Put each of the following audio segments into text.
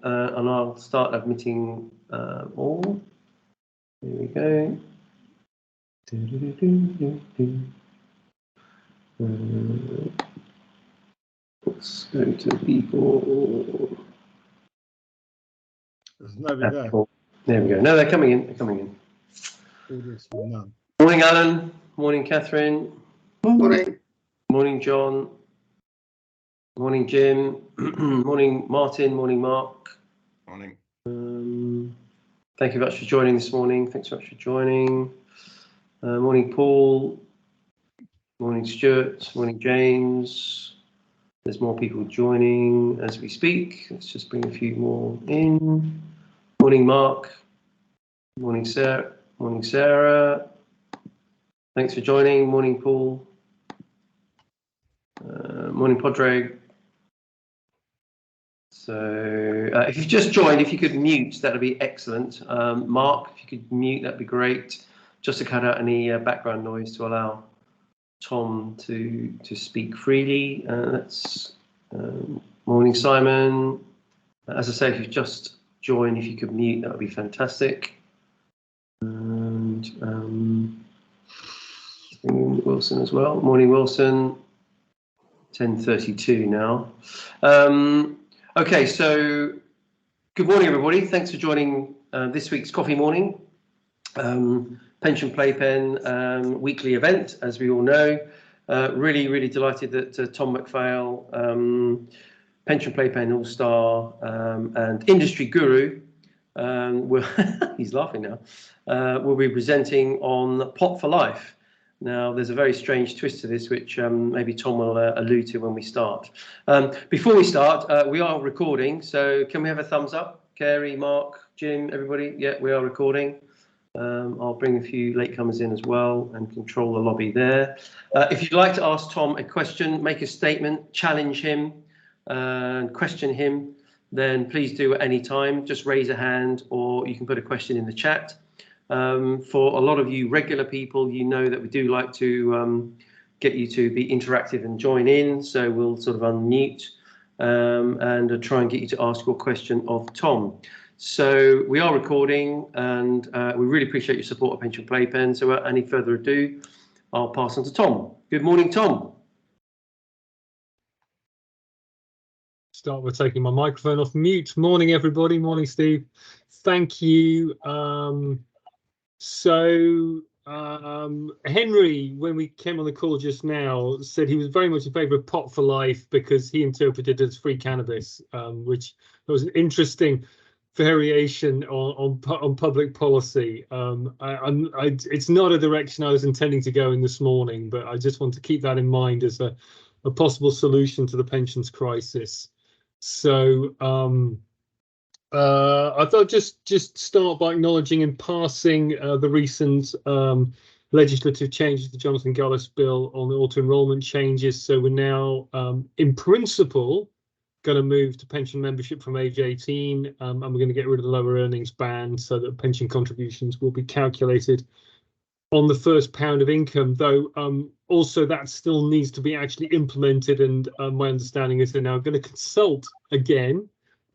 and I'll start admitting all. Here we go. Let's go to people. There's nobody there. There we go. No, they're coming in. They're coming in. Audience for none. Morning, Alan. Morning, Catherine. Morning. Morning, John. Morning, Jim. Morning, Martin. Morning, Mark. Morning. Thank you very much for joining this morning. Thanks so much for joining. Morning, Paul. Morning, Stuart. Morning, James. There's more people joining as we speak. Let's just bring a few more in. Morning, Mark. Morning, Sarah. Morning, Sarah. Thanks for joining. Morning, Paul. Morning, Podreg. So if you've just joined, if you could mute, that would be excellent. Mark, if you could mute, that'd be great. Just to cut out any background noise to allow Tom to speak freely. That's morning, Simon. As I say, if you've just joined, if you could mute, that would be fantastic. And Wilson as well. Morning, Wilson. 10:32 now. Okay, so good morning, everybody. Thanks for joining this week's Coffee Morning Pension Playpen weekly event, as we all know. Really delighted that Tom McPhail, Pension Playpen All-Star and Industry Guru, he's laughing now, will be presenting on Pot for Life. Now, there's a very strange twist to this, which maybe Tom will allude to when we start. Before we start, we are recording, so can we have a thumbs up? Kerry, Mark, Jim, everybody? Yeah, we are recording. I'll bring a few latecomers in as well and control the lobby there. If you'd like to ask Tom a question, make a statement, challenge him, question him, then please do at any time. Just raise a hand or you can put a question in the chat. For a lot of you regular people, you know that we do like to get you to be interactive and join in. So we'll sort of unmute and try and get you to ask your question of Tom. So we are recording and we really appreciate your support of Pension Playpen. So without any further ado, I'll pass on to Tom. Good morning, Tom. Start with taking my microphone off mute. Morning, everybody. Morning, Steve. Thank you. Henry, when we came on the call just now, said he was very much in favour of Pot for Life because he interpreted it as free cannabis, which was an interesting variation on public policy. It's not a direction I was intending to go in this morning, but I just want to keep that in mind as a possible solution to the pensions crisis. So I thought just start by acknowledging in passing the recent legislative changes to Jonathan Gullis bill on the auto-enrolment changes. So we're now, in principle, going to move to pension membership from age 18, and we're going to get rid of the lower earnings band so that pension contributions will be calculated on the first pound of income, though also that still needs to be actually implemented. And my understanding is they're now going to consult again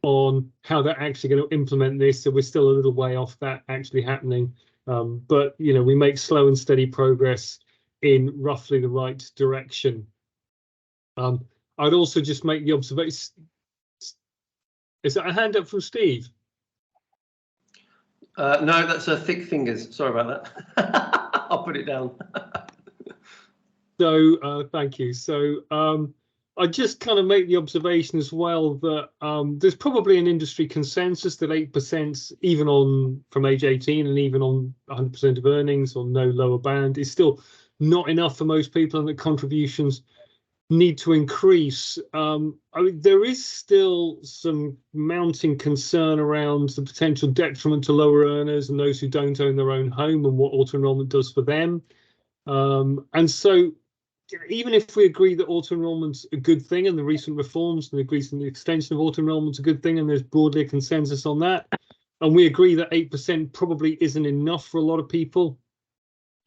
on how they're actually going to implement this. So we're still a little way off that actually happening. But, you know, we make slow and steady progress in roughly the right direction. I'd also just make the observation. Is that a hand up from Steve? No, that's thick fingers. Sorry about that. I'll put it down. So thank you. So I just kind of make the observation as well that there's probably an industry consensus that 8%, even on from age 18 and even on 100% of earnings or no lower band, is still not enough for most people, and that contributions need to increase. I mean, there is still some mounting concern around the potential detriment to lower earners and those who don't own their own home and what auto-enrolment does for them. And so even if we agree that auto-enrolment's a good thing and the recent reforms and the extension of auto-enrolment's a good thing, and there's broadly a consensus on that, and we agree that 8% probably isn't enough for a lot of people,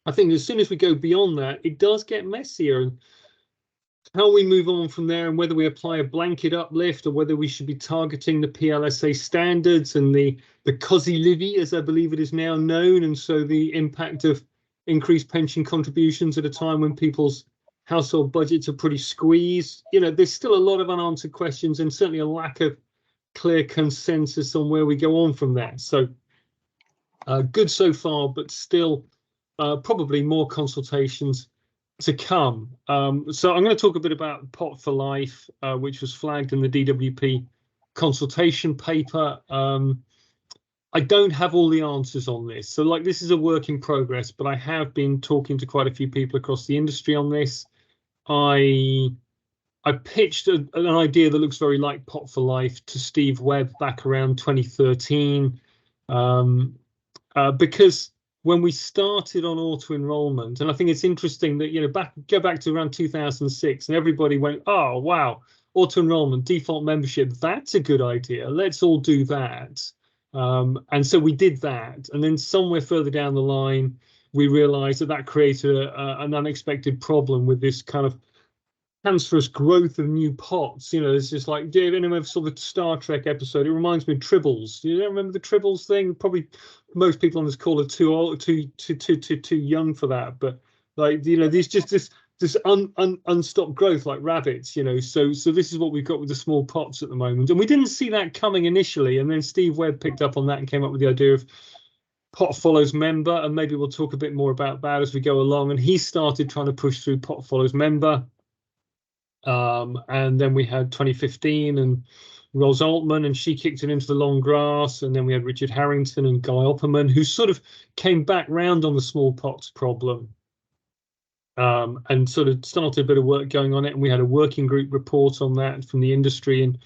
I think as soon as we go beyond that, it does get messier. And how we move on from there and whether we apply a blanket uplift or whether we should be targeting the PLSA standards and the COSI Livy, as I believe it is now known, and so the impact of increased pension contributions at a time when people's household budgets are pretty squeezed. You know, there's still a lot of unanswered questions and certainly a lack of clear consensus on where we go on from there. So good so far, but still probably more consultations to come. So I'm going to talk a bit about Pot for Life, which was flagged in the DWP consultation paper. I don't have all the answers on this. So like this is a work in progress, but I have been talking to quite a few people across the industry on this. I pitched an idea that looks very like Pot for Life to Steve Webb back around 2013, because when we started on auto enrollment, and I think it's interesting that, you know, go back to around 2006 and everybody went, oh, wow, auto enrollment, default membership, that's a good idea. Let's all do that. And so we did that. And then somewhere further down the line, we realized that created an unexpected problem with this kind of cancerous growth of new pots. You know, it's just like, do you ever saw the Star Trek episode? It reminds me of Tribbles. Do you remember the Tribbles thing? Probably most people on this call are too old, too young for that. But like, you know, there's just this unstopped growth like rabbits. You know, so this is what we've got with the small pots at the moment, and we didn't see that coming initially. And then Steve Webb picked up on that and came up with the idea of pot follows member, and maybe we'll talk a bit more about that as we go along. And he started trying to push through pot follows member. And then we had 2015 and Ros Altman, and she kicked it into the long grass. And then we had Richard Harrington and Guy Opperman, who sort of came back round on the smallpox problem, and sort of started a bit of work going on it. And we had a working group report on that from the industry in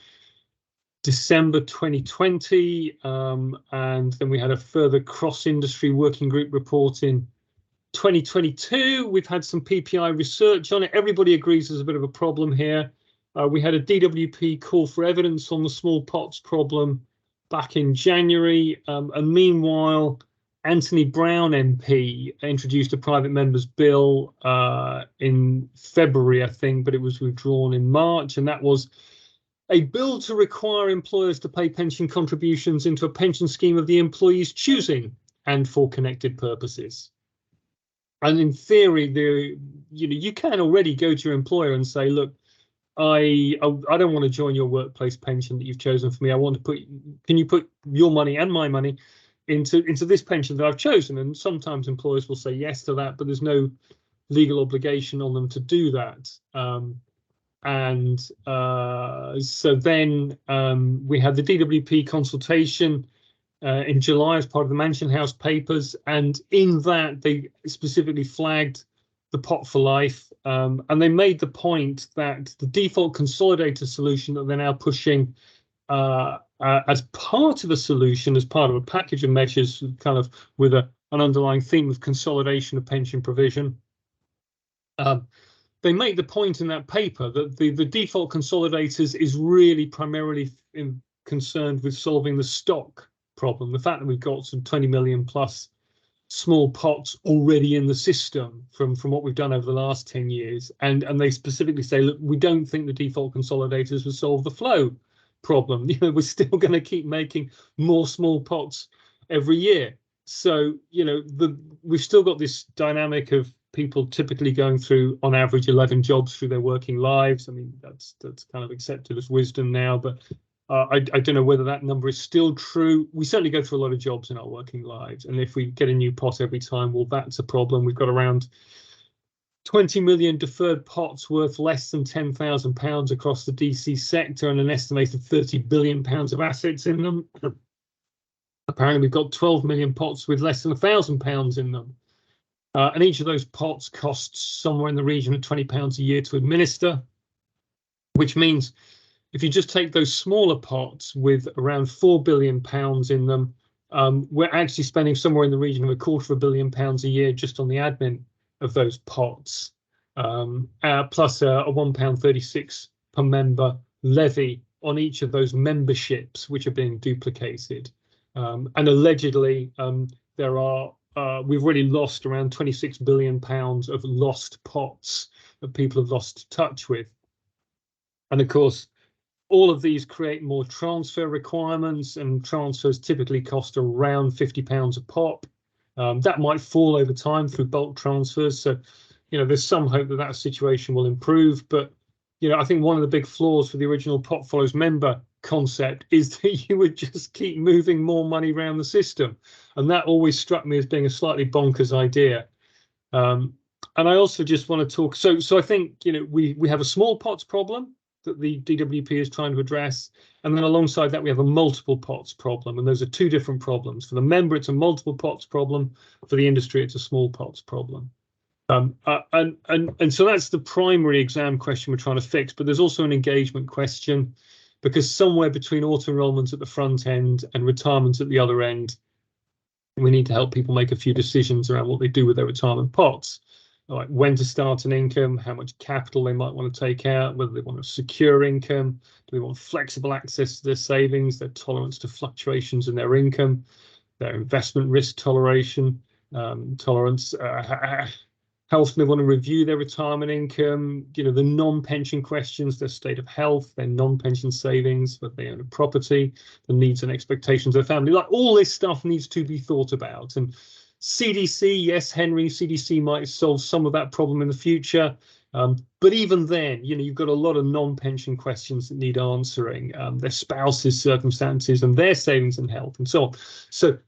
December 2020. And then we had a further cross-industry working group report in 2022. We've had some PPI research on it. Everybody agrees there's a bit of a problem here. We had a DWP call for evidence on the smallpox problem back in January. And meanwhile, Anthony Brown MP introduced a private member's bill in February, I think, but it was withdrawn in March. And that was a bill to require employers to pay pension contributions into a pension scheme of the employee's choosing and for connected purposes. And in theory, you can already go to your employer and say, look, I don't want to join your workplace pension that you've chosen for me. I want to can you put your money and my money into this pension that I've chosen? And sometimes employers will say yes to that, but there's no legal obligation on them to do that. So then we had the DWP consultation in July as part of the Mansion House papers, and in that they specifically flagged the pot for life, and they made the point that the default consolidator solution that they're now pushing as part of a solution, as part of a package of measures, kind of with an underlying theme of consolidation of pension provision. They make the point in that paper that the default consolidators is really primarily concerned with solving the stock problem, the fact that we've got some 20 million plus small pots already in the system from what we've done over the last 10 years. And they specifically say, look, we don't think the default consolidators will solve the flow problem. You know, we're still going to keep making more small pots every year. So, you know, we've still got this dynamic of people typically going through, on average, 11 jobs through their working lives. I mean, that's kind of accepted as wisdom now, but I don't know whether that number is still true. We certainly go through a lot of jobs in our working lives. And if we get a new pot every time, well, that's a problem. We've got around 20 million deferred pots worth less than £10,000 across the DC sector and an estimated £30 billion of assets in them. Apparently, we've got 12 million pots with less than £1,000 in them. And each of those pots costs somewhere in the region of £20 a year to administer, which means if you just take those smaller pots with around £4 billion in them, we're actually spending somewhere in the region of £250 million a year just on the admin of those pots, plus a £1.36 per member levy on each of those memberships, which are being duplicated. And allegedly, we've already lost around £26 billion of lost pots that people have lost touch with. And of course, all of these create more transfer requirements, and transfers typically cost around £50 a pop. That might fall over time through bulk transfers. So, there's some hope that that situation will improve. But, I think one of the big flaws for the original pot follows member concept is that you would just keep moving more money around the system. And that always struck me as being a slightly bonkers idea. And I also just want to talk. So I think, we have a small pots problem that the DWP is trying to address. And then alongside that, we have a multiple pots problem. And those are two different problems. For the member, it's a multiple pots problem. For the industry, it's a small pots problem. And so that's the primary exam question we're trying to fix. But there's also an engagement question, because somewhere between auto enrolment at the front end and retirement at the other end, we need to help people make a few decisions around what they do with their retirement pots. Like when to start an income, how much capital they might want to take out, whether they want a secure income, do they want flexible access to their savings, their tolerance to fluctuations in their income, their investment risk tolerance, how often they want to review their retirement income, the non-pension questions, their state of health, their non-pension savings, whether they own a property, the needs and expectations of their family. Like all this stuff needs to be thought about. And CDC, yes, Henry, CDC might solve some of that problem in the future. But even then, you've got a lot of non-pension questions that need answering, their spouse's circumstances and their savings and health and so on. So,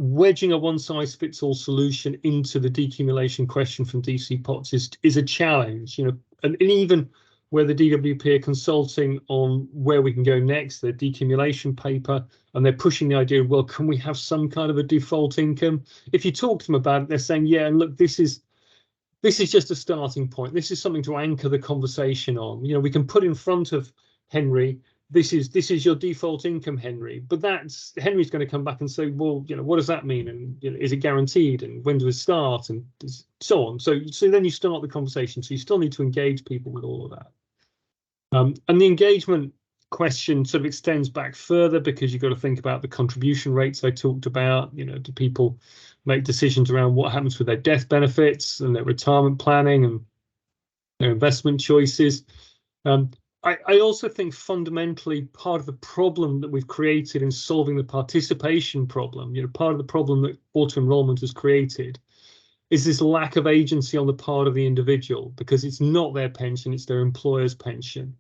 wedging a one-size-fits-all solution into the decumulation question from DC pots is a challenge, and even where the DWP are consulting on where we can go next, their decumulation paper, and they're pushing the idea of, well, can we have some kind of a default income? If you talk to them about it, they're saying, yeah, and look, this is just a starting point. This is something to anchor the conversation on. We can put in front of Henry, this is your default income, Henry. But Henry's going to come back and say, well, what does that mean? And is it guaranteed? And when does it start? And so on. So then you start the conversation. So you still need to engage people with all of that. And the engagement question sort of extends back further, because you've got to think about the contribution rates I talked about. Do people make decisions around what happens with their death benefits and their retirement planning and their investment choices? I also think fundamentally part of the problem that we've created in solving the participation problem, part of the problem that auto enrolment has created, is this lack of agency on the part of the individual, because it's not their pension, it's their employer's pension.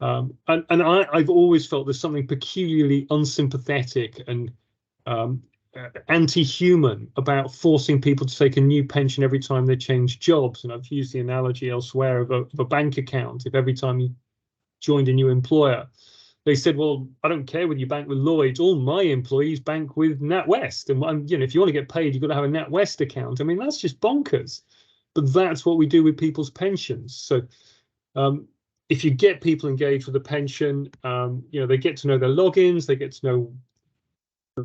And I've always felt there's something peculiarly unsympathetic and anti-human about forcing people to take a new pension every time they change jobs. And I've used the analogy elsewhere of a bank account. If every time you joined a new employer, they said, well, I don't care whether you bank with Lloyds, all my employees bank with NatWest. And if you want to get paid, you've got to have a NatWest account. I mean, that's just bonkers. But that's what we do with people's pensions. So if you get people engaged with the pension, they get to know their logins, they get to know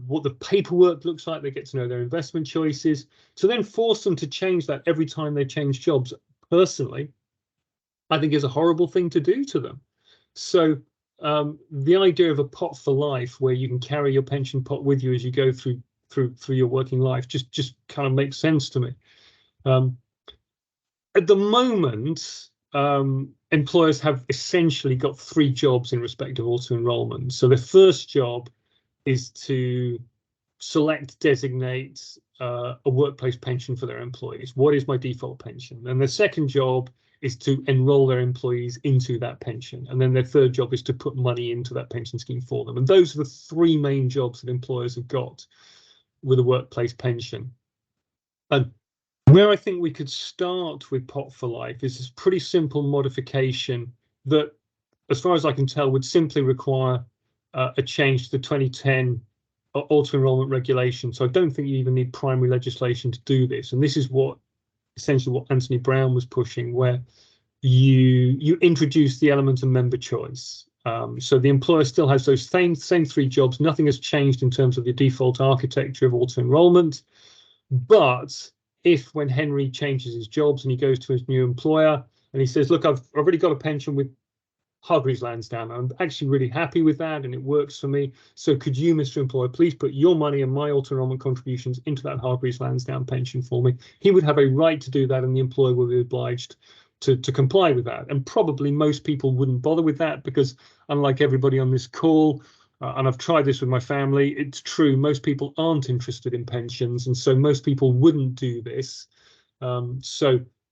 what the paperwork looks like, they get to know their investment choices. So then force them to change that every time they change jobs, personally, I think is a horrible thing to do to them. So the idea of a pot for life, where you can carry your pension pot with you as you go through your working life, just kind of makes sense to me. At the moment, employers have essentially got three jobs in respect of auto enrolment. So the first job is to designate a workplace pension for their employees. What is my default pension? And the second job is to enroll their employees into that pension. And then their third job is to put money into that pension scheme for them. And those are the three main jobs that employers have got with a workplace pension. And where I think we could start with Pot for Life is this pretty simple modification that, as far as I can tell, would simply require a change to the 2010 auto enrolment regulation. So I don't think you even need primary legislation to do this. And this is essentially what Anthony Brown was pushing, where you introduce the element of member choice. So the employer still has those same three jobs. Nothing has changed in terms of the default architecture of auto enrolment. But if, when Henry changes his jobs and he goes to his new employer and he says, look, I've already got a pension with Hargreaves Lansdowne. I'm actually really happy with that, and it works for me. So could you, Mr. Employer, please put your money and my auto-enrollment contributions into that Hargreaves Lansdowne pension for me? He would have a right to do that, and the employer will be obliged to comply with that. And probably most people wouldn't bother with that because, unlike everybody on this call, and I've tried this with my family, it's true, most people aren't interested in pensions, and so most people wouldn't do this.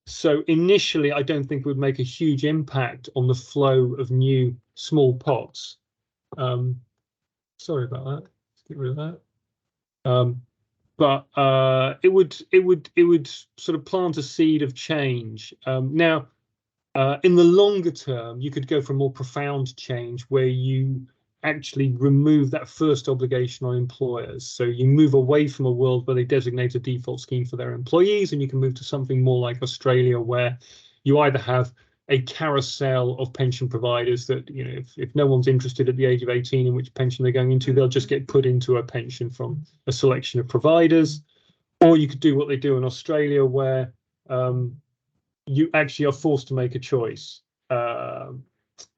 So initially, I don't think it would make a huge impact on the flow of new small pots. Sorry about that. Let's get rid of that. But it would sort of plant a seed of change. Now, in the longer term, you could go for a more profound change where you actually remove that first obligation on employers. So you move away from a world where they designate a default scheme for their employees, and you can move to something more like Australia, where you either have a carousel of pension providers that, you know, if no one's interested at the age of 18 in which pension they're going into, they'll just get put into a pension from a selection of providers. Or you could do what they do in Australia, where you actually are forced to make a choice.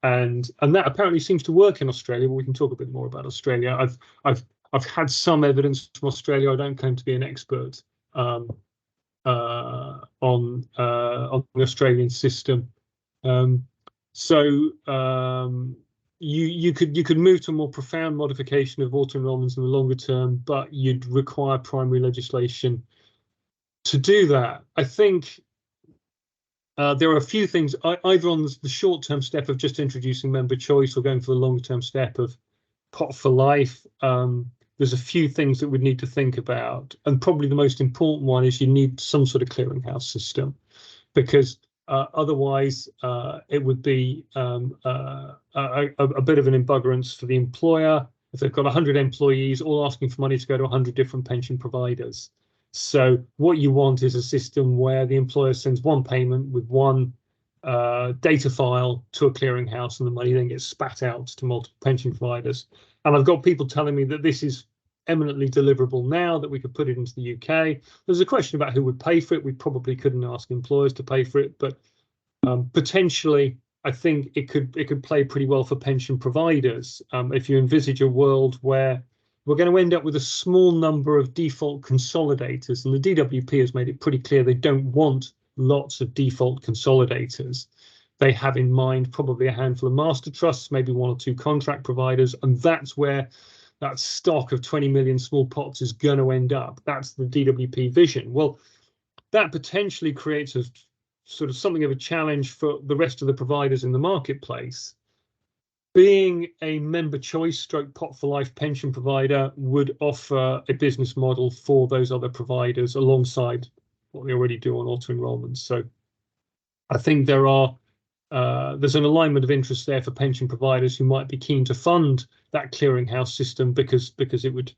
And that apparently seems to work in Australia, but we can talk a bit more about Australia. I've had some evidence from Australia. I don't claim to be an expert on the Australian system. You could move to a more profound modification of auto enrolments in the longer term, but you'd require primary legislation to do that. I think there are a few things, either on the short-term step of just introducing member choice or going for the long-term step of pot for life. There's a few things that we'd need to think about. And probably the most important one is you need some sort of clearinghouse system, because otherwise it would be a bit of an embuggerance for the employer if they've got 100 employees all asking for money to go to 100 different pension providers. So what you want is a system where the employer sends one payment with one data file to a clearinghouse, and the money then gets spat out to multiple pension providers. And I've got people telling me that this is eminently deliverable now, that we could put it into the UK. There's a question about who would pay for it. We probably couldn't ask employers to pay for it, but potentially I think it could play pretty well for pension providers. If you envisage a world where we're going to end up with a small number of default consolidators, and the DWP has made it pretty clear they don't want lots of default consolidators. They have in mind probably a handful of master trusts, maybe one or two contract providers, and that's where that stock of 20 million small pots is going to end up. That's the DWP vision. Well, that potentially creates a sort of something of a challenge for the rest of the providers in the marketplace. Being a member choice stroke pot for life pension provider would offer a business model for those other providers alongside what they already do on auto enrolments. So I think there's an alignment of interest there for pension providers who might be keen to fund that clearinghouse system because it would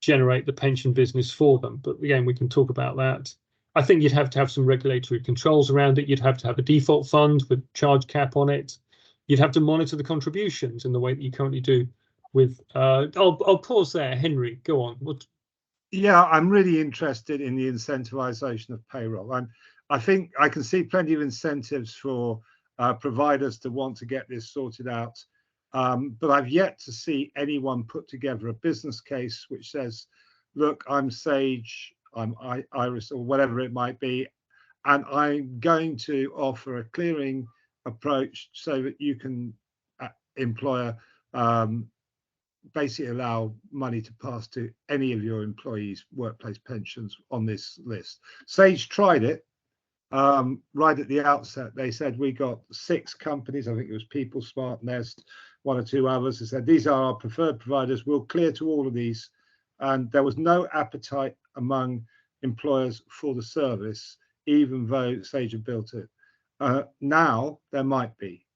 generate the pension business for them. But again, we can talk about that. I think you'd have to have some regulatory controls around it. You'd have to have a default fund with charge cap on it. You'd have to monitor the contributions in the way that you currently do with. I'll pause there, Henry. Go on. Yeah, I'm really interested in the incentivization of payroll. I think I can see plenty of incentives for providers to want to get this sorted out, but I've yet to see anyone put together a business case which says, "Look, I'm Sage, I'm Iris, or whatever it might be, and I'm going to offer a clearing approach so that you can, employer, basically allow money to pass to any of your employees' workplace pensions on this list." Sage tried it right at the outset. They said we got 6 companies, I think it was People, Smart, Nest, 1 or 2 others. They said these are our preferred providers, we'll clear to all of these. And there was no appetite among employers for the service, even though Sage had built it. Now there might be,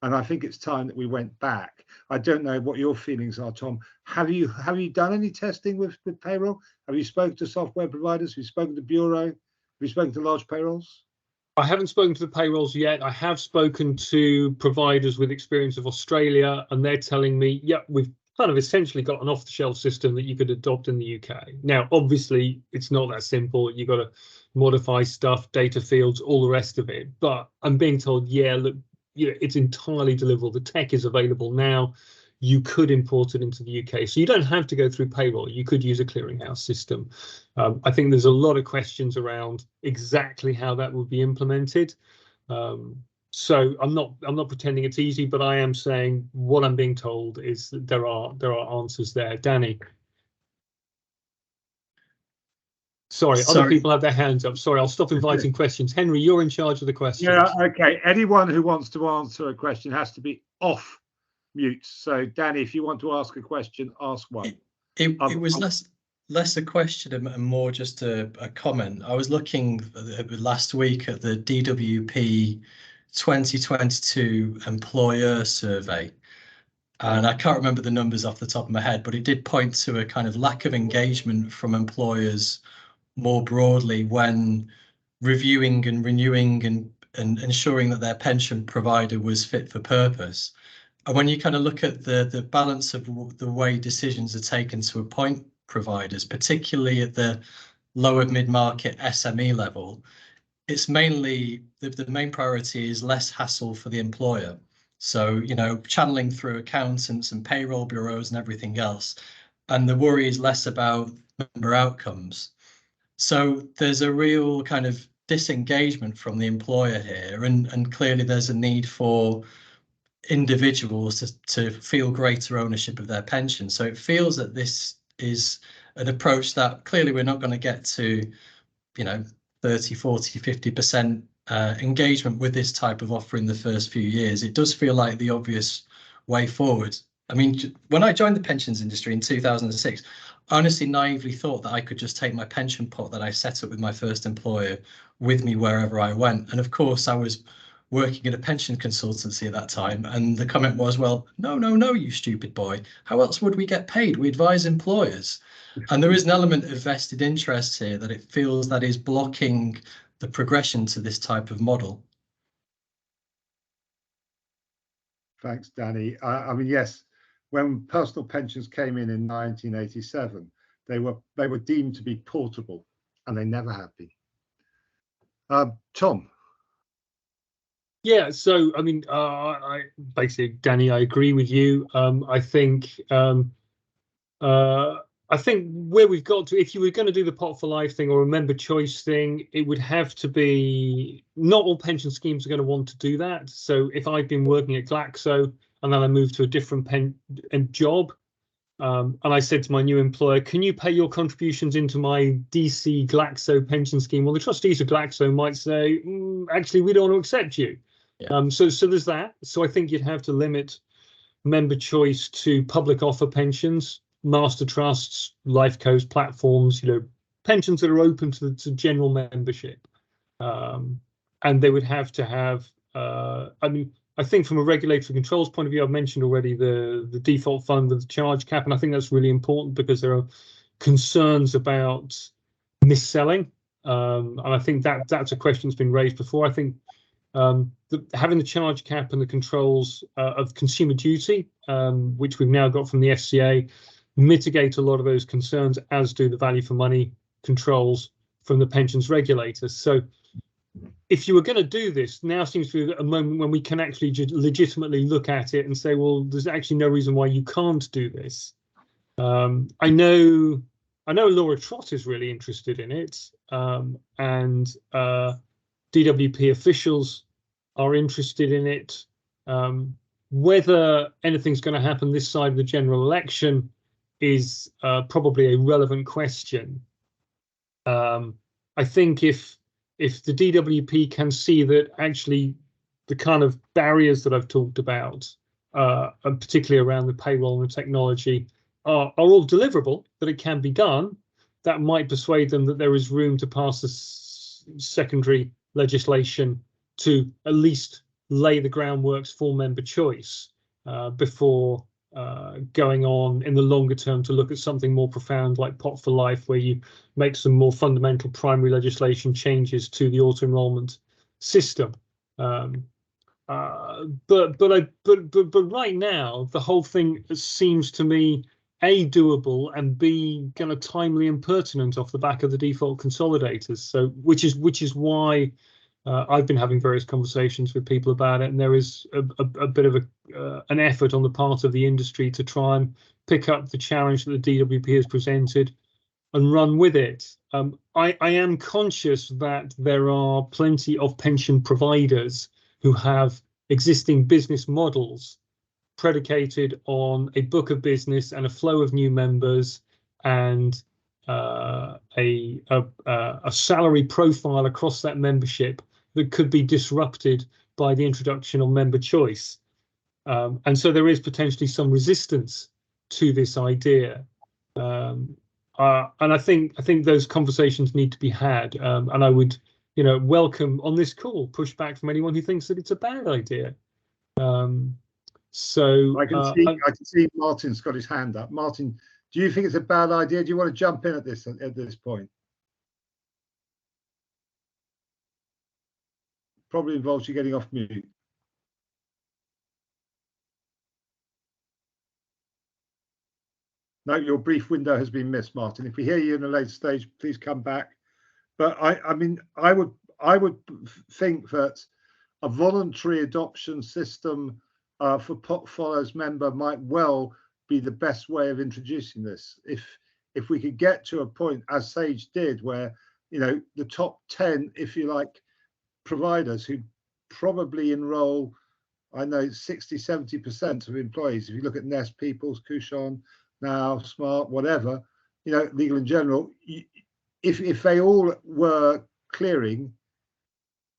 and I think it's time that we went back. I don't know what your feelings are, Tom. Have you done any testing with payroll? Have you spoken to software providers? Have you spoken to Bureau? Have you spoken to large payrolls? I haven't spoken to the payrolls yet. I have spoken to providers with experience of Australia, and they're telling me, yeah, we've kind of essentially got an off-the-shelf system that you could adopt in the UK. Now, obviously, it's not that simple. You've got to modify stuff, data fields, all the rest of it. But I'm being told, yeah, look, it's entirely deliverable. The tech is available now. You could import it into the UK, so you don't have to go through payroll. You could use a clearinghouse system. I think there's a lot of questions around exactly how that would be implemented. So I'm not pretending it's easy, but I am saying what I'm being told is that there are answers there. Danny. Sorry, other people have their hands up. Sorry, I'll stop inviting questions. Henry, you're in charge of the questions. Yeah, okay. Anyone who wants to answer a question has to be off mute. So, Danny, if you want to ask a question, ask one. It was less a question and more just a comment. I was looking last week at the DWP 2022 employer survey, and I can't remember the numbers off the top of my head, but it did point to a kind of lack of engagement from employers more broadly when reviewing and renewing and ensuring that their pension provider was fit for purpose. And when you kind of look at the balance of the way decisions are taken to appoint providers, particularly at the lower mid-market SME level, it's mainly the main priority is less hassle for the employer. So, channeling through accountants and payroll bureaus and everything else. And the worry is less about member outcomes. So there's a real kind of disengagement from the employer here, and clearly there's a need for individuals to feel greater ownership of their pension. So it feels that this is an approach that clearly we're not going to get to, 30, 40, 50% engagement with this type of offer in the first few years. It does feel like the obvious way forward. I mean, when I joined the pensions industry in 2006, I honestly naively thought that I could just take my pension pot that I set up with my first employer with me wherever I went. And of course, I was working at a pension consultancy at that time. And the comment was, well, no, you stupid boy. How else would we get paid? We advise employers. And there is an element of vested interest here that it feels that is blocking the progression to this type of model. Thanks, Danny. I mean, yes, when personal pensions came in 1987, they were deemed to be portable, and they never have been. Tom. Yeah, so I mean, I basically, Danny, I agree with you. I think where we've got to, if you were going to do the pot for life thing or a member choice thing, it would have to be, not all pension schemes are going to want to do that. So if I've been working at Glaxo and then I moved to a different job, and I said to my new employer, can you pay your contributions into my DC Glaxo pension scheme? Well, the trustees of Glaxo might say, actually, we don't want to accept you. Yeah. So there's that. So I think you'd have to limit member choice to public offer pensions, master trusts, life co's platforms, pensions that are open to general membership. And they would have to have, I think from a regulatory controls point of view, I've mentioned already the default fund with the charge cap, and I think that's really important because there are concerns about mis-selling. And I think that's a question that's been raised before. I think having the charge cap and the controls of consumer duty, which we've now got from the FCA, mitigate a lot of those concerns, as do the value for money controls from the pensions regulators. So if you were going to do this, now seems to be a moment when we can actually legitimately look at it and say, well, there's actually no reason why you can't do this. I know Laura Trott is really interested in it, and DWP officials are interested in it. Whether anything's going to happen this side of the general election is probably a relevant question. I think if the DWP can see that actually the kind of barriers that I've talked about, and particularly around the payroll and the technology, are all deliverable, that it can be done, that might persuade them that there is room to pass this secondary legislation to at least lay the groundworks for member choice before going on in the longer term to look at something more profound like pot for life, where you make some more fundamental primary legislation changes to the auto enrolment system. But right now the whole thing seems to me A, doable, and B, kind of timely and pertinent off the back of the default consolidators. So which is why I've been having various conversations with people about it, and there is a bit of an effort on the part of the industry to try and pick up the challenge that the DWP has presented and run with it. I am conscious that there are plenty of pension providers who have existing business models predicated on a book of business and a flow of new members and a salary profile across that membership that could be disrupted by the introduction of member choice. And so there is potentially some resistance to this idea. And I think those conversations need to be had. And I would, welcome on this call pushback from anyone who thinks that it's a bad idea. So I can see Martin's got his hand up. Martin, do you think it's a bad idea? Do you want to jump in at this point? Probably involves you getting off mute. No, your brief window has been missed, Martin. If we hear you in a later stage, please come back. But I mean, I would think that a voluntary adoption system for pot follows member might well be the best way of introducing this. If we could get to a point, as Sage did, where the top 10, if you like, providers who probably enroll, I know 60-70% of employees. If you look at Nest, Peoples, Cushon, Now, Smart, whatever, Legal and General, if they all were clearing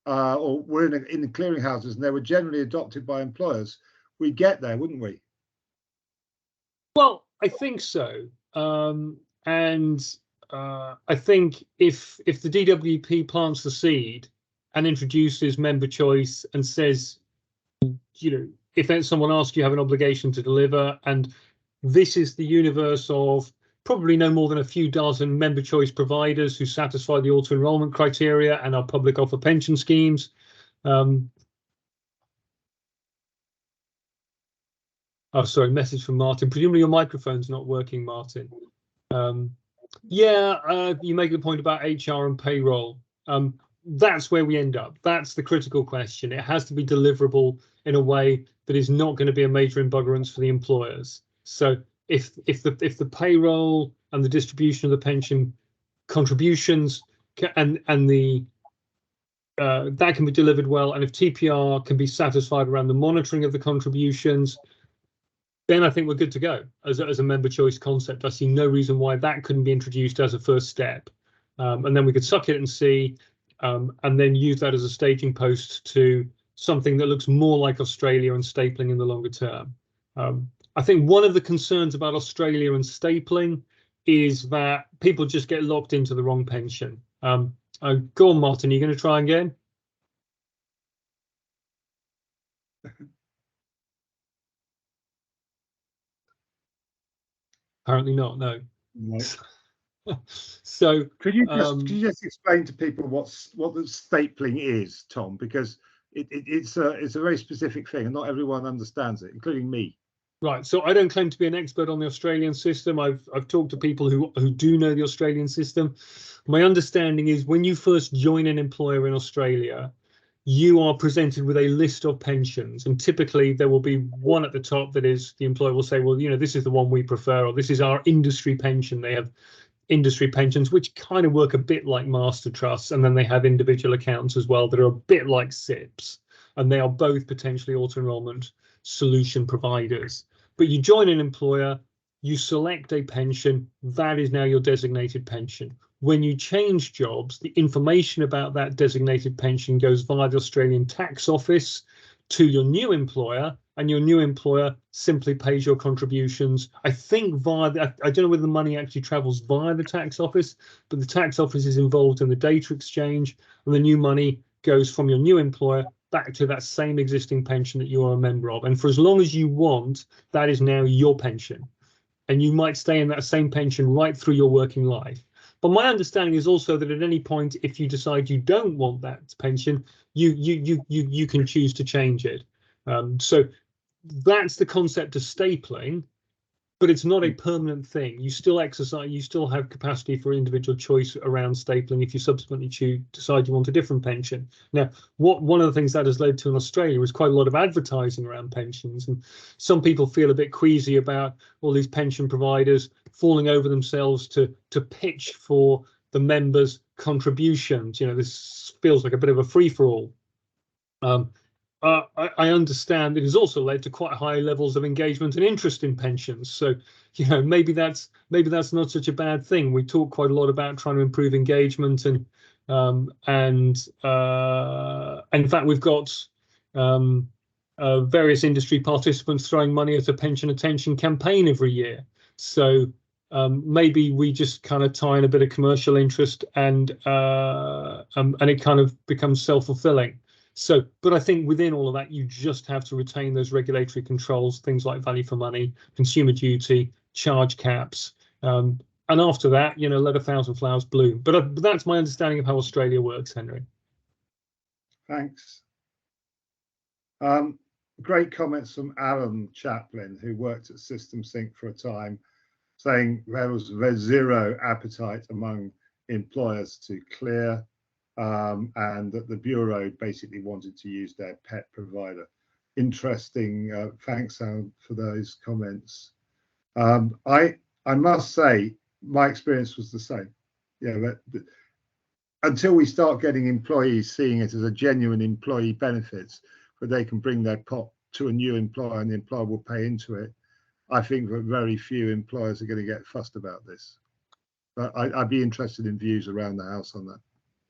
or were in the clearing houses and they were generally adopted by employers, we'd get there, wouldn't we? Well, I think so. And I think if the DWP plants the seed and introduces member choice and says, if then someone asks, you have an obligation to deliver, and this is the universe of probably no more than a few dozen member choice providers who satisfy the auto enrollment criteria and are public offer pension schemes. Oh, sorry, message from Martin. Presumably your microphone's not working, Martin. You make the point about HR and payroll. That's where we end up. That's the critical question. It has to be deliverable in a way that is not going to be a major embuggerance for the employers. So if the payroll and the distribution of the pension contributions and the that can be delivered well, and if TPR can be satisfied around the monitoring of the contributions, then I think we're good to go as a member choice concept. I see no reason why that couldn't be introduced as a first step. And then we could suck it and see, and then use that as a staging post to something that looks more like Australia and stapling in the longer term. I think one of the concerns about Australia and stapling is that people just get locked into the wrong pension. Go on, Martin, are you going to try again? Apparently not, no. So could you just explain to people what the stapling is, Tom? Because it's a very specific thing and not everyone understands it, including me. Right. So I don't claim to be an expert on the Australian system. I've talked to people who do know the Australian system. My understanding is when you first join an employer in Australia, you are presented with a list of pensions, and typically there will be one at the top that is the employer will say, well, this is the one we prefer, or this is our industry pension. They have industry pensions, which kind of work a bit like master trusts, and then they have individual accounts as well that are a bit like SIPs, and they are both potentially auto enrollment solution providers. But you join an employer, you select a pension, that is now your designated pension. When you change jobs, the information about that designated pension goes via the Australian Tax Office to your new employer, and your new employer simply pays your contributions. I think via I don't know whether the money actually travels via the tax office, but the tax office is involved in the data exchange, and the new money goes from your new employer back to that same existing pension that you are a member of. And for as long as you want, that is now your pension. And you might stay in that same pension right through your working life. But my understanding is also that at any point, if you decide you don't want that pension, you can choose to change it. So that's the concept of stapling. but it's not a permanent thing. You still exercise, you still have capacity for individual choice around stapling if you subsequently decide you want a different pension. Now, one of the things that has led to in Australia is quite a lot of advertising around pensions, and some people feel a bit queasy about all these pension providers falling over themselves to pitch for the members' contributions. You know, this feels like a bit of a free-for-all. I understand it has also led to quite high levels of engagement and interest in pensions. So, you know, maybe that's not such a bad thing. We talk quite a lot about trying to improve engagement, and in fact, we've got various industry participants throwing money at a pension attention campaign every year. So maybe we just kind of tie in a bit of commercial interest, and it kind of becomes self-fulfilling. So, but I think within all of that, you just have to retain those regulatory controls, things like value for money, consumer duty, charge caps, and after that, you know, let 1,000 flowers bloom. But that's my understanding of how Australia works, Henry. Thanks. Great comments from Alan Chaplin, who worked at System Sync for a time, saying there was zero appetite among employers to clear, and that the Bureau basically wanted to use their pet provider. Interesting. Thanks, Alan, for those comments. I must say, my experience was the same. Yeah, until we start getting employees seeing it as a genuine employee benefits, where they can bring their pot to a new employer and the employer will pay into it, I think that very few employers are going to get fussed about this. But I'd be interested in views around the house on that.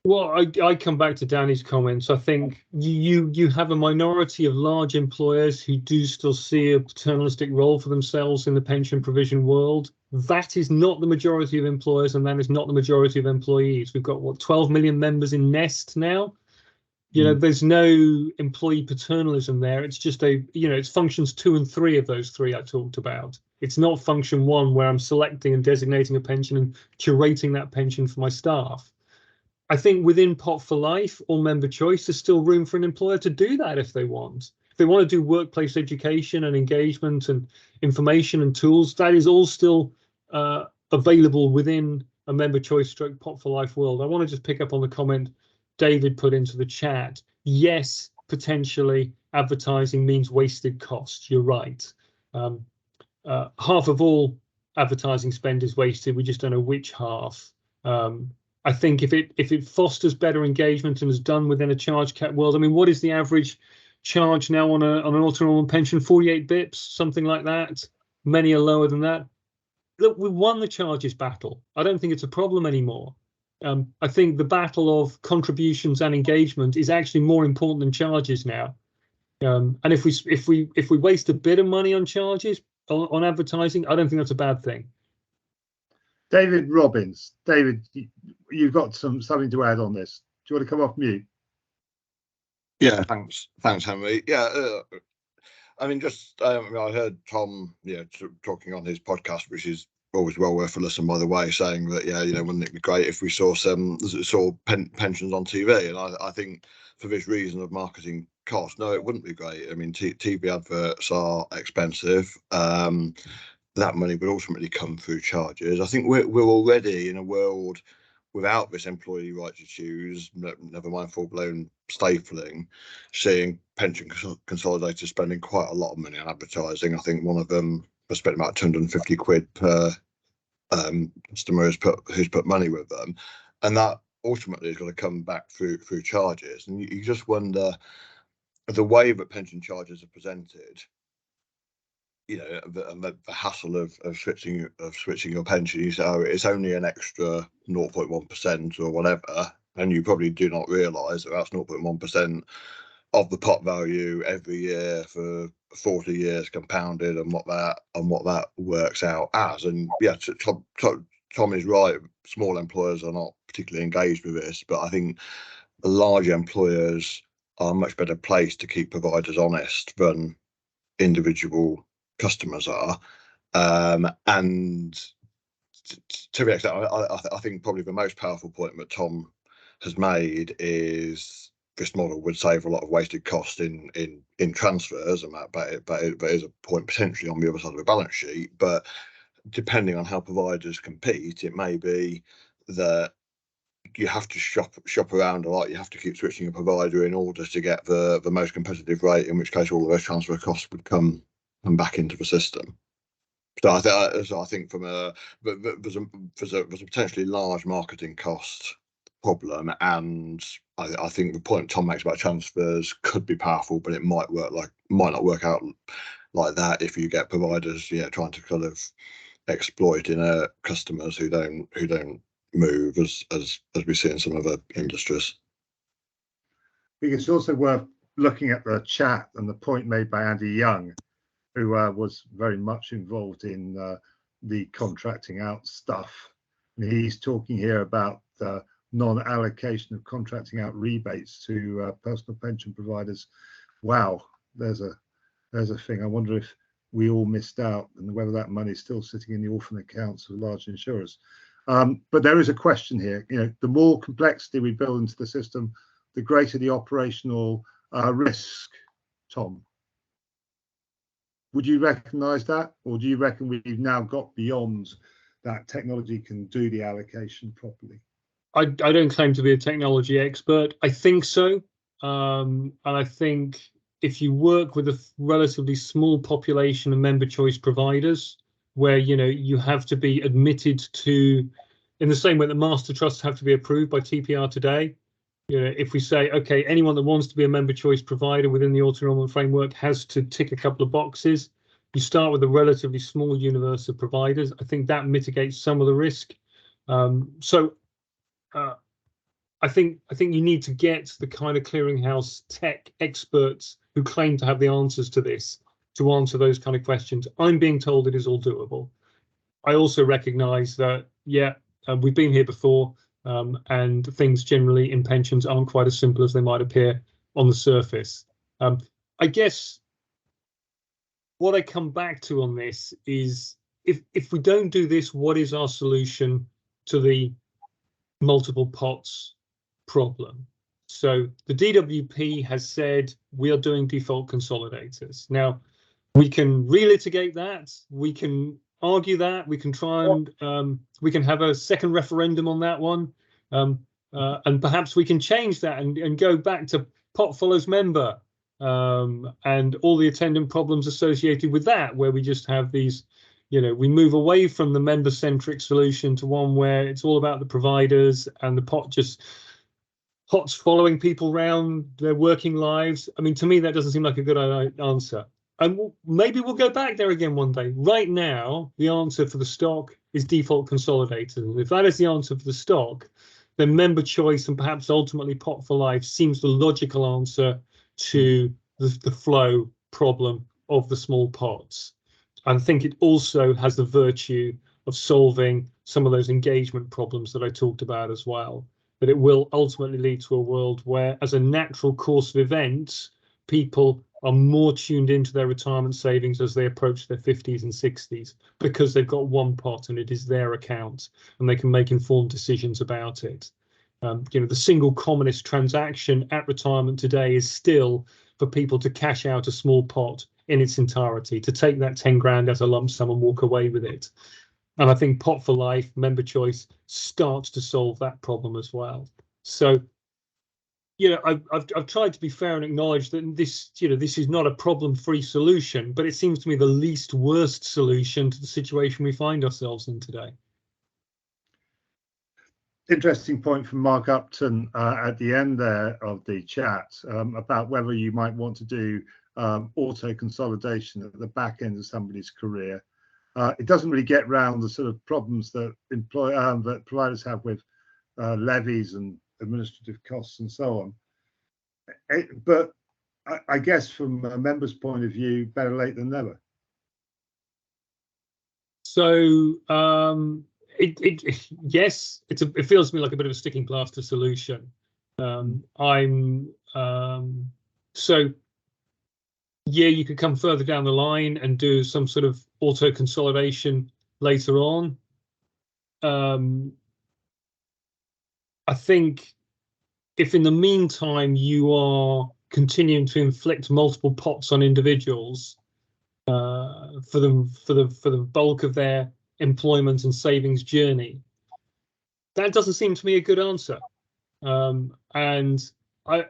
Well, I come back to Danny's comments. I think you have a minority of large employers who do still see a paternalistic role for themselves in the pension provision world. That is not the majority of employers, and that is not the majority of employees. We've got, what, 12 million members in Nest now? You know, there's no employee paternalism there. It's just it's functions 2 and 3 of those 3 I talked about. It's not function 1 where I'm selecting and designating a pension and curating that pension for my staff. I think within Pot for Life or member choice, there's still room for an employer to do that if they want. If they want to do workplace education and engagement and information and tools, that is all still available within a member choice stroke Pot for Life world. I want to just pick up on the comment David put into the chat. Yes, potentially advertising means wasted costs. You're right. Half of all advertising spend is wasted. We just don't know which half. I think if it fosters better engagement and is done within a charge cap world, I mean, what is the average charge now on an auto-enrollment pension? 48 bips, something like that. Many are lower than that. Look, we won the charges battle. I don't think it's a problem anymore. I think the battle of contributions and engagement is actually more important than charges now. And if we waste a bit of money on charges, on advertising, I don't think that's a bad thing. David Robbins. David, you've got something to add on this. Do you want to come off mute? Yeah, thanks, Henry. Yeah, I mean, just I heard Tom, talking on his podcast, which is always well worth a listen, by the way, saying that wouldn't it be great if we saw pensions on TV? And I think for this reason of marketing cost, no, it wouldn't be great. I mean, TV adverts are expensive. That money would ultimately come through charges. I think we're already in a world without this employee right to choose, never mind full-blown stapling, seeing pension consolidators spending quite a lot of money on advertising. I think one of them was spending about 250 quid per customer who's put money with them, and that ultimately is going to come back through charges. And you just wonder the way that pension charges are presented. The hassle of switching your pension. You say, oh, it's only an extra 0.1% or whatever, and you probably do not realise that that's 0.1% of the pot value every year for 40 years compounded, and what that works out as. And yeah, Tom is right. Small employers are not particularly engaged with this, but I think large employers are a much better place to keep providers honest than individual customers are, and to the extent, I think probably the most powerful point that Tom has made is this model would save a lot of wasted cost in transfers, and but it is a point potentially on the other side of the balance sheet. But depending on how providers compete, it may be that you have to shop around a lot. You have to keep switching a provider in order to get the most competitive rate, in which case all of those transfer costs would come back into the system. So I think from there's a potentially large marketing cost problem, and I think the point Tom makes about transfers could be powerful, but it might not work out like that if you get providers trying to kind of exploit customers who don't move as we see in some other industries. I think it's also worth looking at the chat and the point made by Andy Young, who was very much involved in the contracting out stuff. And he's talking here about non-allocation of contracting out rebates to personal pension providers. Wow, there's a thing. I wonder if we all missed out and whether that money is still sitting in the orphan accounts of large insurers. But there is a question here. The more complexity we build into the system, the greater the operational risk. Tom, would you recognise that, or do you reckon we've now got beyond that technology can do the allocation properly? I don't claim to be a technology expert. I think so, and I think if you work with a relatively small population of member choice providers, where you have to be admitted to, in the same way that master trusts have to be approved by TPR today. If we say, okay, anyone that wants to be a member choice provider within the auto-enrollment framework has to tick a couple of boxes. You start with a relatively small universe of providers. I think that mitigates some of the risk. I think you need to get the kind of clearinghouse tech experts who claim to have the answers to this to answer those kind of questions. I'm being told it is all doable. I also recognise that, we've been here before, and things generally in pensions aren't quite as simple as they might appear on the surface. I guess what I come back to on this is if we don't do this, what is our solution to the multiple pots problem? So the DWP has said we are doing default consolidators. Now, we can relitigate that, we can argue that, we can try and we can have a second referendum on that one, and perhaps we can change that and go back to pot follows member, and all the attendant problems associated with that, where we just have these, we move away from the member-centric solution to one where it's all about the providers and the pot's following people around their working lives. I mean, to me, that doesn't seem like a good answer. And maybe we'll go back there again one day. Right now, the answer for the stock is default consolidators. And if that is the answer for the stock, then member choice and perhaps ultimately pot for life seems the logical answer to the flow problem of the small pots. I think it also has the virtue of solving some of those engagement problems that I talked about as well. That it will ultimately lead to a world where, as a natural course of events, people are more tuned into their retirement savings as they approach their 50s and 60s, because they've got one pot and it is their account and they can make informed decisions about it. The single commonest transaction at retirement today is still for people to cash out a small pot in its entirety, to take that 10 grand as a lump sum and walk away with it. And I think pot for life, member choice, starts to solve that problem as well. So, I've tried to be fair and acknowledge that this is not a problem-free solution, but it seems to me the least worst solution to the situation we find ourselves in today. Interesting point from Mark Upton at the end there of the chat about whether you might want to do auto consolidation at the back end of somebody's career. It doesn't really get around the sort of problems that that providers have with levies and administrative costs and so on. But I guess from a member's point of view, better late than never. So yes, it feels to me like a bit of a sticking plaster solution. You could come further down the line and do some sort of auto consolidation later on. I think if in the meantime you are continuing to inflict multiple pots on individuals for the bulk of their employment and savings journey, that doesn't seem to me a good answer. And I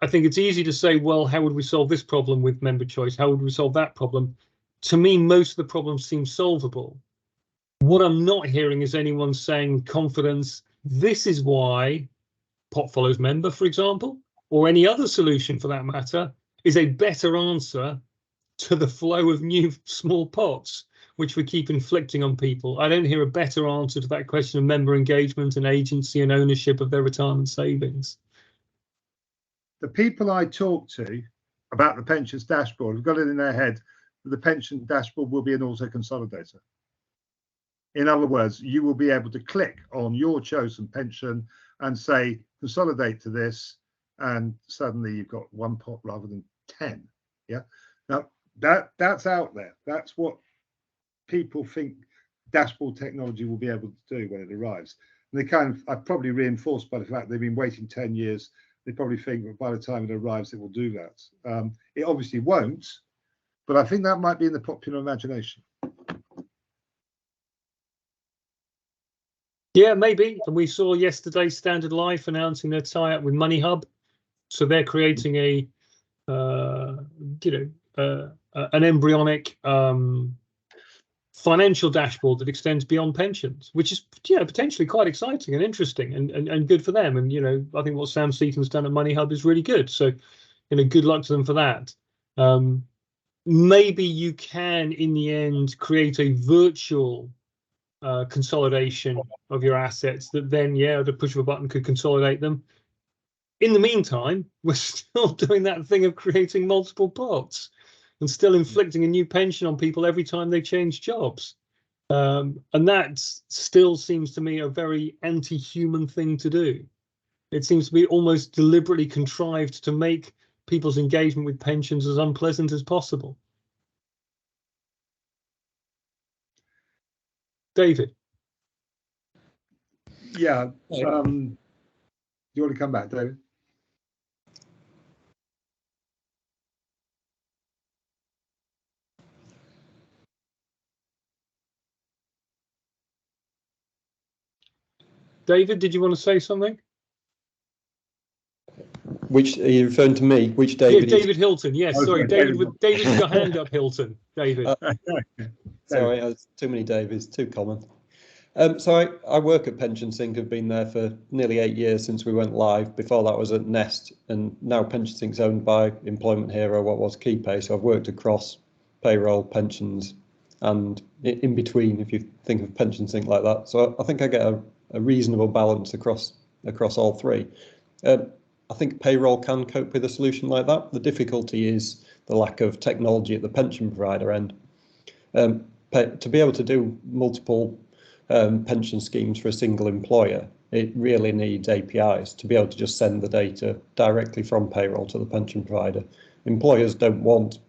think it's easy to say, well, how would we solve this problem with member choice? How would we solve that problem? To me, most of the problems seem solvable. What I'm not hearing is anyone saying with confidence, this is why pot follows member, for example, or any other solution for that matter, is a better answer to the flow of new small pots, which we keep inflicting on people. I don't hear a better answer to that question of member engagement and agency and ownership of their retirement savings. The people I talk to about the pensions dashboard have got it in their head that the pension dashboard will be an auto consolidator. In other words, you will be able to click on your chosen pension and say, consolidate to this, and suddenly you've got one pot rather than 10. Yeah. Now that's out there. That's what people think dashboard technology will be able to do when it arrives. And they are probably reinforced by the fact they've been waiting 10 years. They probably think that by the time it arrives, it will do that. It obviously won't, but I think that might be in the popular imagination. Yeah, maybe. And we saw yesterday Standard Life announcing their tie-up with Money Hub, so they're creating an embryonic financial dashboard that extends beyond pensions, which is potentially quite exciting and interesting and good for them. And I think what Sam Seaton's done at Money Hub is really good. So good luck to them for that. Maybe you can in the end create a virtual consolidation of your assets that then the push of a button could consolidate them. In the meantime, we're still doing that thing of creating multiple pots and still inflicting a new pension on people every time they change jobs. And that still seems to me a very anti-human thing to do. It seems to be almost deliberately contrived to make people's engagement with pensions as unpleasant as possible. David. Yeah. Do you want to come back, David? David, did you want to say something? Which are you referring to me? Which David? Yeah, David Hilton. Yes, Oh, sorry, David. David with your hand up, Hilton. David. Sorry, too many Davids, too common. So I work at Pension Sync. I've been there for nearly 8 years since we went live. Before that was at Nest, and now Pension Sync's owned by Employment Hero, what was KeyPay. So I've worked across payroll, pensions, and in between, if you think of Pension Sync like that. So I think I get a reasonable balance across all three. I think payroll can cope with a solution like that. The difficulty is the lack of technology at the pension provider end. To be able to do multiple pension schemes for a single employer, it really needs APIs to be able to just send the data directly from payroll to the pension provider. Employers don't want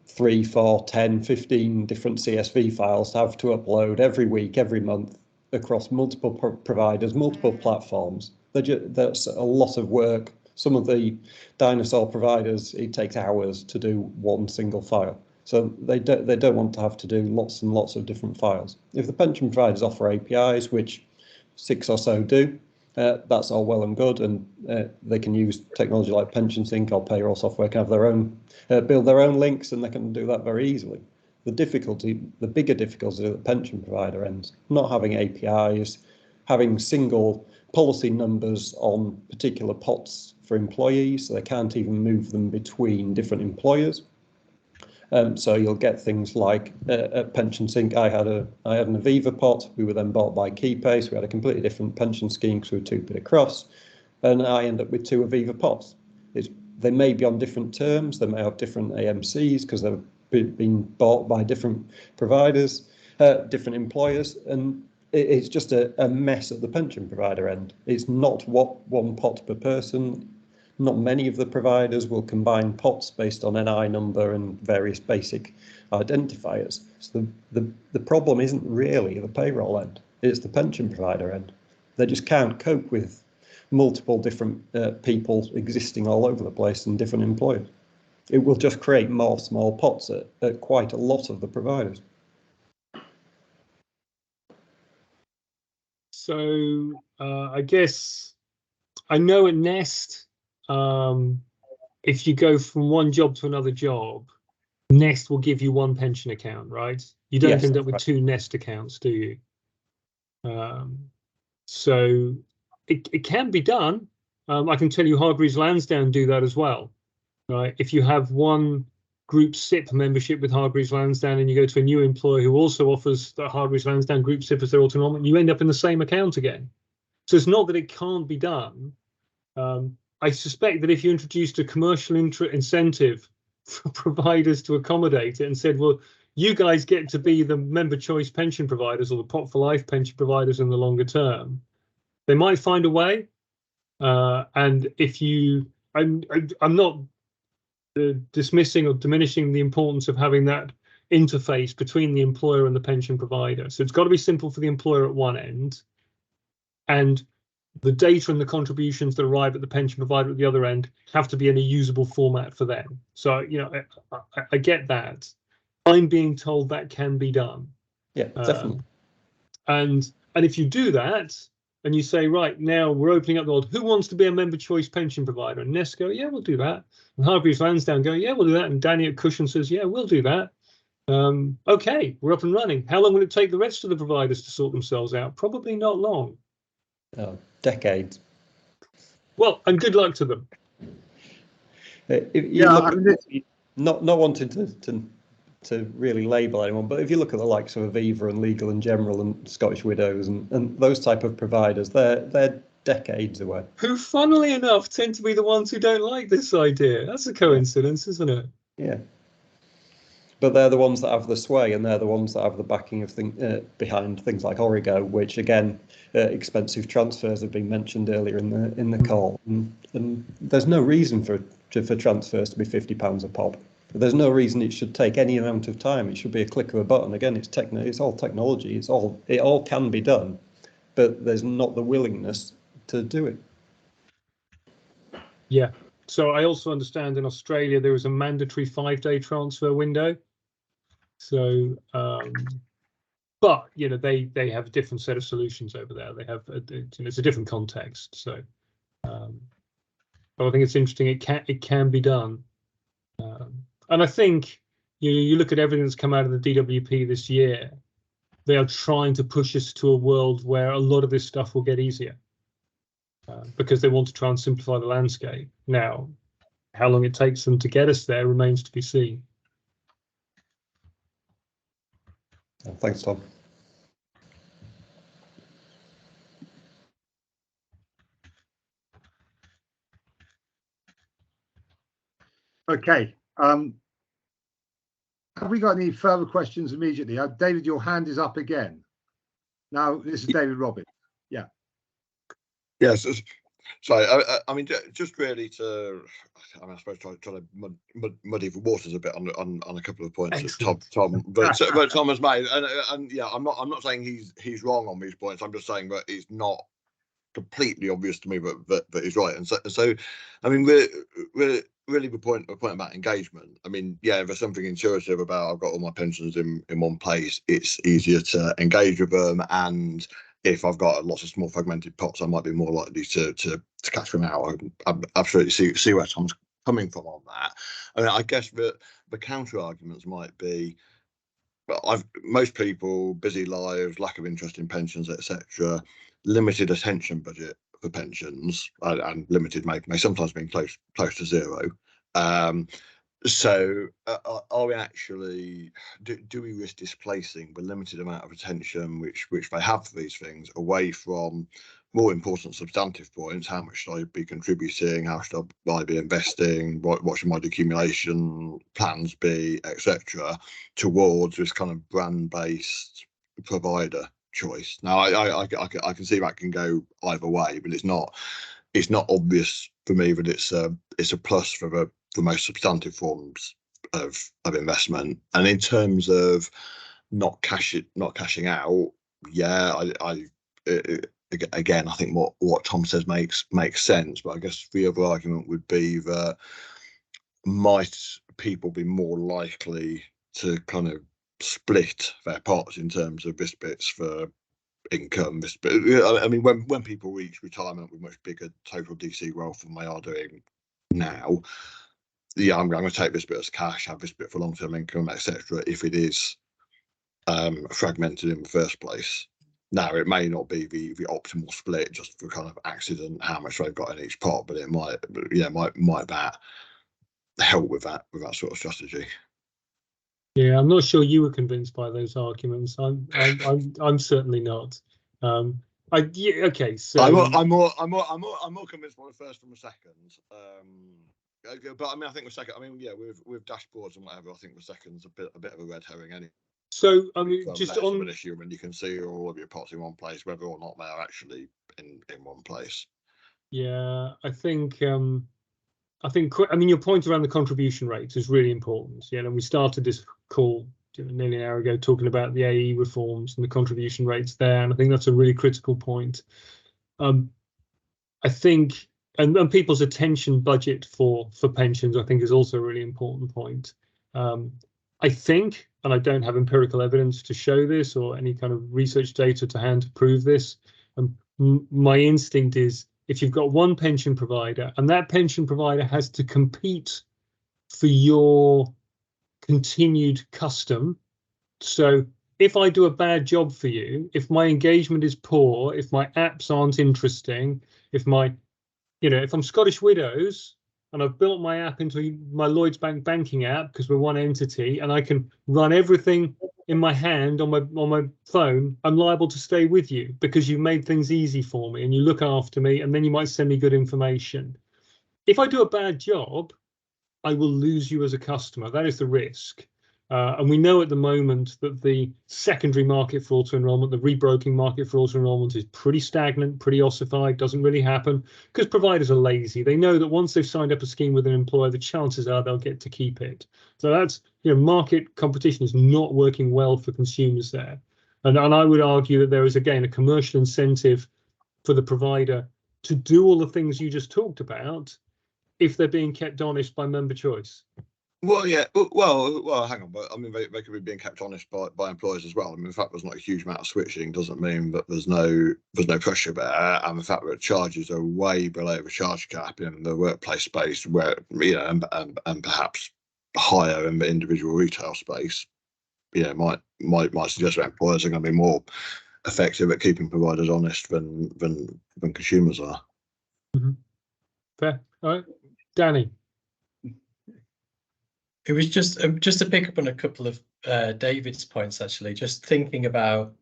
3, 4, 10, 15 different CSV files to have to upload every week, every month across multiple providers, multiple platforms. That's a lot of work. Some of the dinosaur providers, it takes hours to do one single file. So they don't want to have to do lots and lots of different files. If the pension providers offer APIs, which 6 or so do, that's all well and good, and they can use technology like Pension Sync or payroll software, can have their own, build their own links, and they can do that very easily. The bigger difficulty at the pension provider ends, not having APIs, having single policy numbers on particular pots for employees, so they can't even move them between different employers. So you'll get things like at Pension Sync, I had an Aviva pot. We were then bought by KeyPay, so we had a completely different pension scheme because we were 2 bit across, and I end up with 2 Aviva pots. They may be on different terms, they may have different AMCs because they've been bought by different providers, different employers, and it's just a mess at the pension provider end. It's not one pot per person. Not many of the providers will combine pots based on NI number and various basic identifiers. So the problem isn't really the payroll end, it's the pension provider end. They just can't cope with multiple different people existing all over the place and different employers. It will just create more small pots at quite a lot of the providers. So I guess I know at Nest, if you go from one job to another job, Nest will give you one pension account, right? You don't Yes, end up with right. 2 Nest accounts, do you? So it can be done. I can tell you Hargreaves Lansdown do that as well, right? If you have one group SIP membership with Hargreaves Lansdown and you go to a new employer who also offers the Hargreaves Lansdown group SIP as their autonomic, you end up in the same account again. So it's not that it can't be done. I suspect that if you introduced a commercial incentive for providers to accommodate it and said, well, you guys get to be the member choice pension providers or the pot for life pension providers in the longer term, they might find a way. And if you, I'm not dismissing or diminishing the importance of having that interface between the employer and the pension provider. So it's got to be simple for the employer at one end, and the data and the contributions that arrive at the pension provider at the other end have to be in a usable format for them. So, you know, I get that. I'm being told that can be done. Yeah, definitely. And if you do that, and you say, right, now we're opening up the world, who wants to be a member choice pension provider? And Nest go, yeah, we'll do that. And Hargreaves Lansdown go, yeah, we'll do that. And Danny at Cushion says, yeah, we'll do that. Okay, we're up and running. How long will it take the rest of the providers to sort themselves out? Probably not long. Oh, decades. Well, and good luck to them. Not wanting to really label anyone, but if you look at the likes of Aviva and Legal and General and Scottish Widows and those type of providers, they're decades away. Who, funnily enough, tend to be the ones who don't like this idea. That's a coincidence, isn't it? Yeah. But they're the ones that have the sway, and they're the ones that have the backing of behind things like Origo, which again, expensive transfers have been mentioned earlier in the call, and there's no reason for transfers to be £50 a pop. There's no reason it should take any amount of time. It should be a click of a button. Again, it's all technology. It all can be done, but there's not the willingness to do it. Yeah. So I also understand in Australia there is a mandatory 5-day transfer window. So, but you know, they have a different set of solutions over there. They have it's a different context. So, but I think it's interesting. It can be done, and I think you look at everything that's come out of the DWP this year. They are trying to push us to a world where a lot of this stuff will get easier because they want to try and simplify the landscape. Now, how long it takes them to get us there remains to be seen. Thanks, Tom. Okay. Have we got any further questions immediately? David, your hand is up again. Now, this is David Robbins. Yeah. Yes. So, I mean, just really to, I suppose try to muddy the waters a bit on a couple of points that Tom but Tom has made, and yeah, I'm not saying he's wrong on these points. I'm just saying that it's not completely obvious to me that he's right. And so, I mean, we're really the point about engagement. I mean, yeah, there's something intuitive about I've got all my pensions in one place. It's easier to engage with them, and if I've got lots of small fragmented pots, I might be more likely to catch them out. I absolutely see where Tom's coming from on that. I mean, I guess the counter arguments might be, but most people, busy lives, lack of interest in pensions, etc., limited attention budget for pensions, and limited may sometimes mean close to zero. So are we actually, do we risk displacing the limited amount of attention which they have for these things away from more important substantive points? How much should I be contributing? How should I be investing? What should my accumulation plans be, etc., towards this kind of brand-based provider choice? Now, I can see that can go either way, but it's not obvious for me that it's a plus for the most substantive forms of investment. And in terms of not cashing out, yeah, again, I think what Tom says makes sense. But I guess the other argument would be that might people be more likely to kind of split their pots in terms of this bit's for income, this bit. I mean, when people reach retirement with much bigger total DC wealth than they are doing now, yeah, I'm going to take this bit as cash, have this bit for long-term income, etc. If it is fragmented in the first place. Now, it may not be the optimal split just for kind of accident how much they've got in each pot, but it might, yeah, might that help with that sort of strategy. Yeah, I'm not sure you were convinced by those arguments. I'm certainly not. Yeah, okay, so I'm more convinced by the first from the second. But I mean, I think the second. I mean, yeah, with dashboards and whatever, I think the second's a bit of a red herring anyway. So I mean, just on on an issue, and you can see all of your pots in one place, whether or not they are actually in one place. yeah, I think I mean your point around the contribution rates is really important. You know, we started this call nearly an hour ago talking about the AE reforms and the contribution rates there, and I think that's a really critical point. I think and people's attention budget for pensions, I think, is also a really important point. I think, and I don't have empirical evidence to show this or any kind of research data to hand to prove this, my instinct is if you've got one pension provider and that pension provider has to compete for your continued custom. So if I do a bad job for you, if my engagement is poor, if my apps aren't interesting, if I'm Scottish Widows and I've built my app into my Lloyds Bank banking app because we're one entity and I can run everything in my hand on my phone, I'm liable to stay with you because you've made things easy for me and you look after me and then you might send me good information. If I do a bad job, I will lose you as a customer. That is the risk. And we know at the moment that the secondary market for auto enrollment, the rebroking market for auto enrollment is pretty stagnant, pretty ossified, doesn't really happen because providers are lazy. They know that once they've signed up a scheme with an employer, the chances are they'll get to keep it. So that's, market competition is not working well for consumers there. And I would argue that there is, again, a commercial incentive for the provider to do all the things you just talked about if they're being kept honest by member choice. Well, yeah. Well, hang on. But I mean, they could be being kept honest by employers as well. I mean, the fact there's not a huge amount of switching doesn't mean that there's no pressure there, and the fact that charges are way below the charge cap in the workplace space, where and perhaps higher in the individual retail space, might suggest that employers are going to be more effective at keeping providers honest than consumers are. Mm-hmm. Fair. All right, Danny. It was just to pick up on a couple of David's points, actually, just thinking about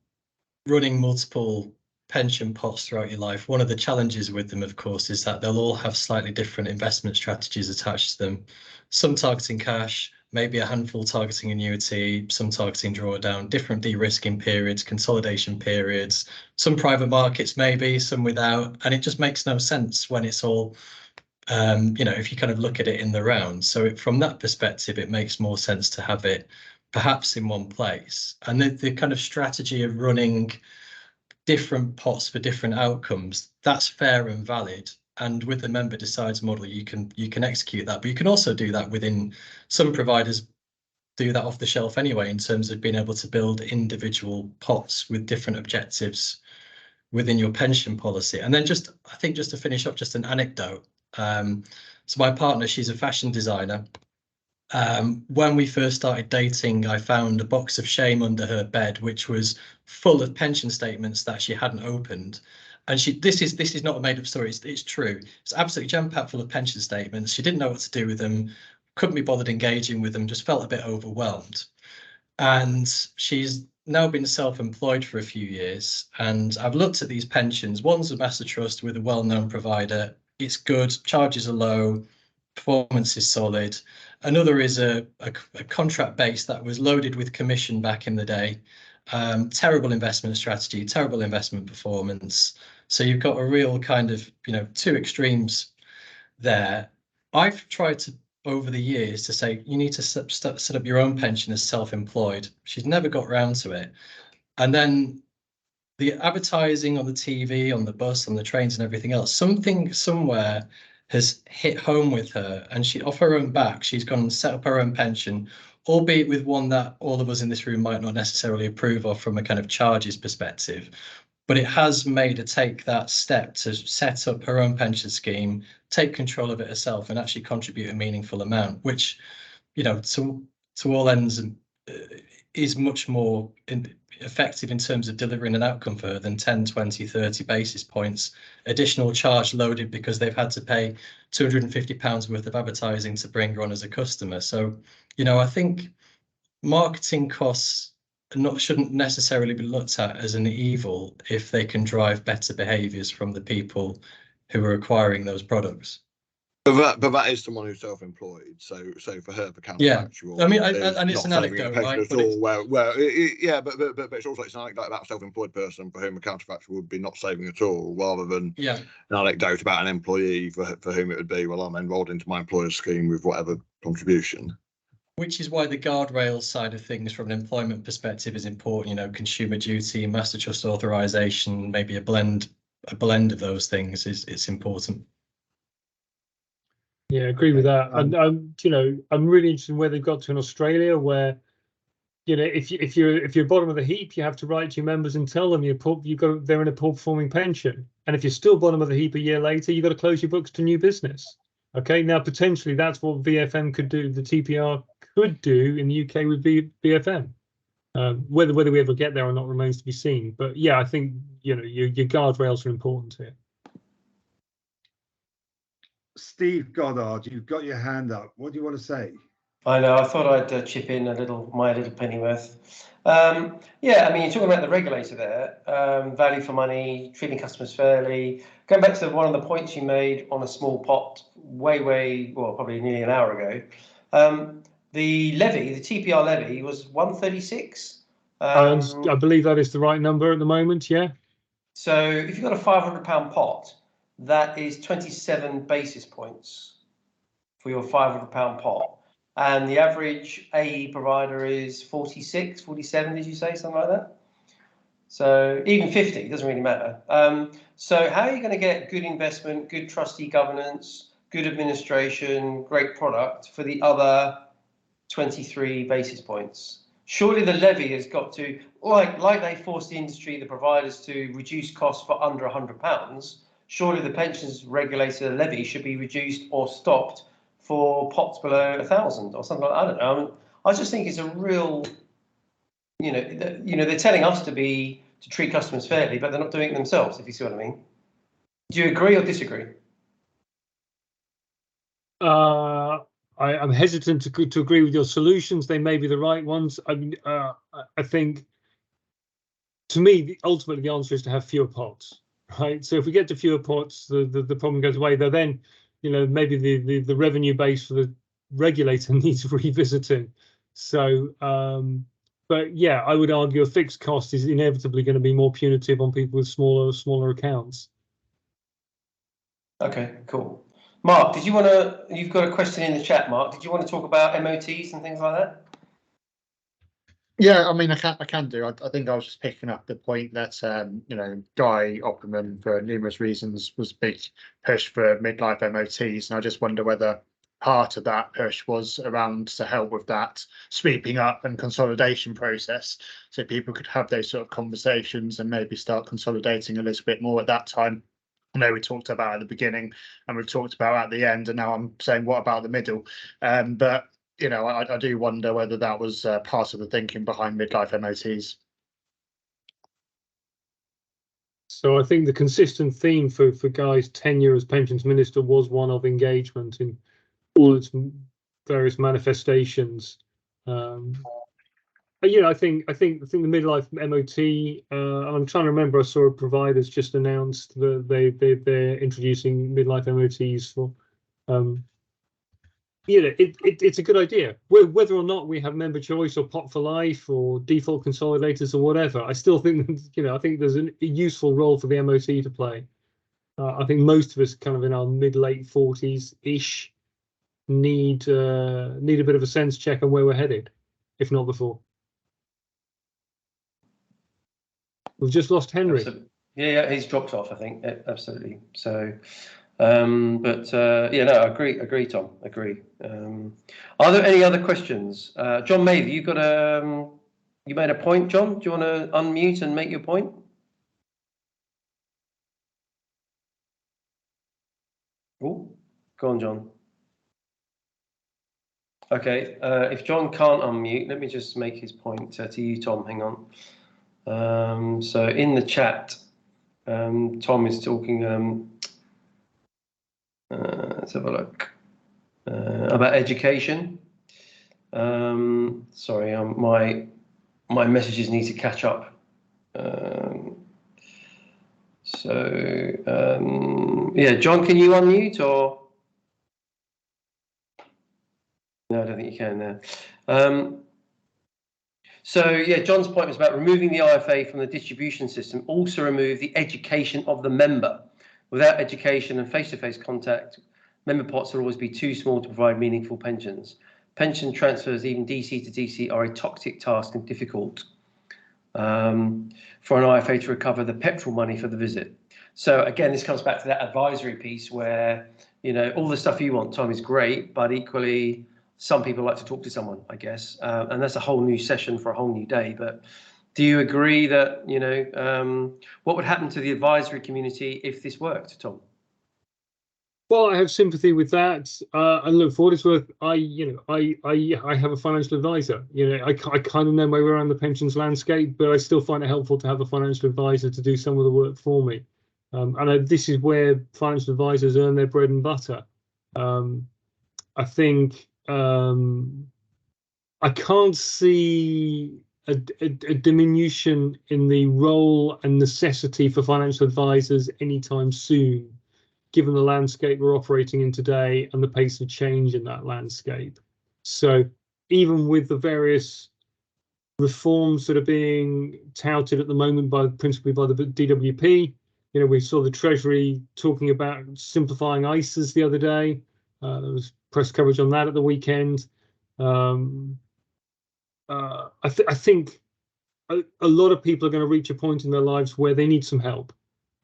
running multiple pension pots throughout your life. One of the challenges with them, of course, is that they'll all have slightly different investment strategies attached to them. Some targeting cash, maybe a handful targeting annuity, some targeting drawdown, different de-risking periods, consolidation periods, some private markets maybe, some without. And it just makes no sense when it's all if you kind of look at it in the round. So from that perspective, it makes more sense to have it perhaps in one place. And the kind of strategy of running different pots for different outcomes, that's fair and valid. And with the member decides model, you can execute that. But you can also do that within some providers do that off the shelf anyway, in terms of being able to build individual pots with different objectives within your pension policy. And then I think just to finish up, just an anecdote. So my partner, she's a fashion designer. When we first started dating, I found a box of shame under her bed, which was full of pension statements that she hadn't opened. And this is not a made up story. It's true. It's absolutely jam-packed full of pension statements. She didn't know what to do with them, couldn't be bothered engaging with them, just felt a bit overwhelmed. And she's now been self-employed for a few years. And I've looked at these pensions. One's a master trust with a well-known provider. It's good, charges are low, performance is solid. Another is a contract base that was loaded with commission back in the day. Terrible investment strategy, terrible investment performance. So you've got a real kind of, two extremes there. I've tried to, over the years, to say you need to set up your own pension as self-employed. She's never got round to it. And then the advertising on the TV, on the bus, on the trains and everything else, something somewhere has hit home with her, and she, off her own back, she's gone and set up her own pension, albeit with one that all of us in this room might not necessarily approve of from a kind of charges perspective. But it has made her take that step to set up her own pension scheme, take control of it herself, and actually contribute a meaningful amount, which, you know, to all ends is much more effective in terms of delivering an outcome for her than 10, 20, 30 basis points additional charge loaded because they've had to pay £250 worth of advertising to bring her on as a customer. So, you know, I think marketing costs shouldn't necessarily be looked at as an evil if they can drive better behaviours from the people who are acquiring those products. But that is someone who's self-employed. So for her, the counterfactual. Yeah, I mean, and it's an anecdote, right? At all, but it's also an anecdote about a self-employed person for whom a counterfactual would be not saving at all, rather than an anecdote about an employee for whom it would be, well, I'm enrolled into my employer's scheme with whatever contribution. Which is why the guardrails side of things from an employment perspective is important. You know, consumer duty, master trust authorization, maybe a blend of those things it's important. Yeah, I agree with that. And you know, I'm really interested in where they've got to in Australia, where, you know, if you're bottom of the heap, you have to write to your members and tell them they're in a poor performing pension. And if you're still bottom of the heap a year later, you've got to close your books to new business. Okay, now potentially that's what VFM could do, the TPR could do in the UK with VFM. Whether we ever get there or not remains to be seen. But yeah, I think, you know, your guardrails are important here. Steve Goddard, you've got your hand up. What do you want to say? I know. I thought I'd chip in my little pennyworth. Yeah, I mean, you're talking about the regulator there, value for money, treating customers fairly. Going back to one of the points you made on a small pot, well, probably nearly an hour ago. The levy, the TPR levy, was 136. I believe that is the right number at the moment. Yeah. So if you've got a £500 pot, that is 27 basis points for your £500 pot. And the average AE provider is 46, 47, did you say, something like that? So even 50, doesn't really matter. So how are you going to get good investment, good trustee governance, good administration, great product for the other 23 basis points? Surely the levy has got to, like they forced the industry, the providers, to reduce costs for under £100, surely the pensions regulator levy should be reduced or stopped for pots below 1,000 or something like that. I don't know. I mean, I just think it's a real, you know, they're telling us to treat customers fairly, but they're not doing it themselves, if you see what I mean. Do you agree or disagree? I'm hesitant to agree with your solutions. They may be the right ones. I mean, I think, to me, ultimately the answer is to have fewer pots, right? So if we get to fewer pots, the problem goes away. Though then, you know, maybe the revenue base for the regulator needs revisiting. So, but yeah, I would argue a fixed cost is inevitably going to be more punitive on people with smaller accounts. Okay, cool. Mark, you've got a question in the chat, Mark. Did you want to talk about MOTs and things like that? Yeah, I mean, I can do. I think I was just picking up the point that, you know, Guy Opperman, for numerous reasons, was a big push for midlife MOTs. And I just wonder whether part of that push was around to help with that sweeping up and consolidation process, so people could have those sort of conversations and maybe start consolidating a little bit more at that time. I know we talked about at the beginning and we've talked about at the end, and now I'm saying, what about the middle? But you know, I do wonder whether that was part of the thinking behind midlife MOTs. So I think the consistent theme for Guy's tenure as pensions minister was one of engagement in all its various manifestations. But yeah, I think the midlife MOT. I'm trying to remember. I saw a provider's just announced that they're introducing midlife MOTs for. You know, it's a good idea. Whether or not we have member choice or pot for life or default consolidators or whatever, I still think, you know, I think there's a useful role for the MOT to play. I think most of us, kind of in our mid-late 40s ish, need a bit of a sense check on where we're headed, if not before. We've just lost Henry. Yeah, he's dropped off, I think. Absolutely. So, yeah, no, I agree, Tom. Agree. Are there any other questions? John Mave, you made a point, John. Do you want to unmute and make your point? Oh, go on, John. Okay, if John can't unmute, let me just make his point to you, Tom. Hang on. So in the chat, Tom is talking. Let's have a look about education. Sorry, my messages need to catch up. Yeah, John, can you unmute or? No, I don't think you can now. So yeah, John's point was about removing the IFA from the distribution system, also remove the education of the member. Without education and face-to-face contact, member pots will always be too small to provide meaningful pensions. Pension transfers, even DC to DC, are a toxic task and difficult for an IFA to recover the petrol money for the visit. So again, this comes back to that advisory piece where, you know, all the stuff you want, Tom, is great, but equally, some people like to talk to someone, I guess, and that's a whole new session for a whole new day. But do you agree that, you know, what would happen to the advisory community if this worked, Tom? Well, I have sympathy with that, and look, for what it's worth, I have a financial advisor. You know, I kind of know my way around the pensions landscape, but I still find it helpful to have a financial advisor to do some of the work for me. And this is where financial advisors earn their bread and butter. I think I can't see a diminution in the role and necessity for financial advisors anytime soon, given the landscape we're operating in today and the pace of change in that landscape. So even with the various reforms that are being touted at the moment principally by the DWP, you know, we saw the Treasury talking about simplifying ISAs the other day. There was press coverage on that at the weekend. I think a lot of people are going to reach a point in their lives where they need some help.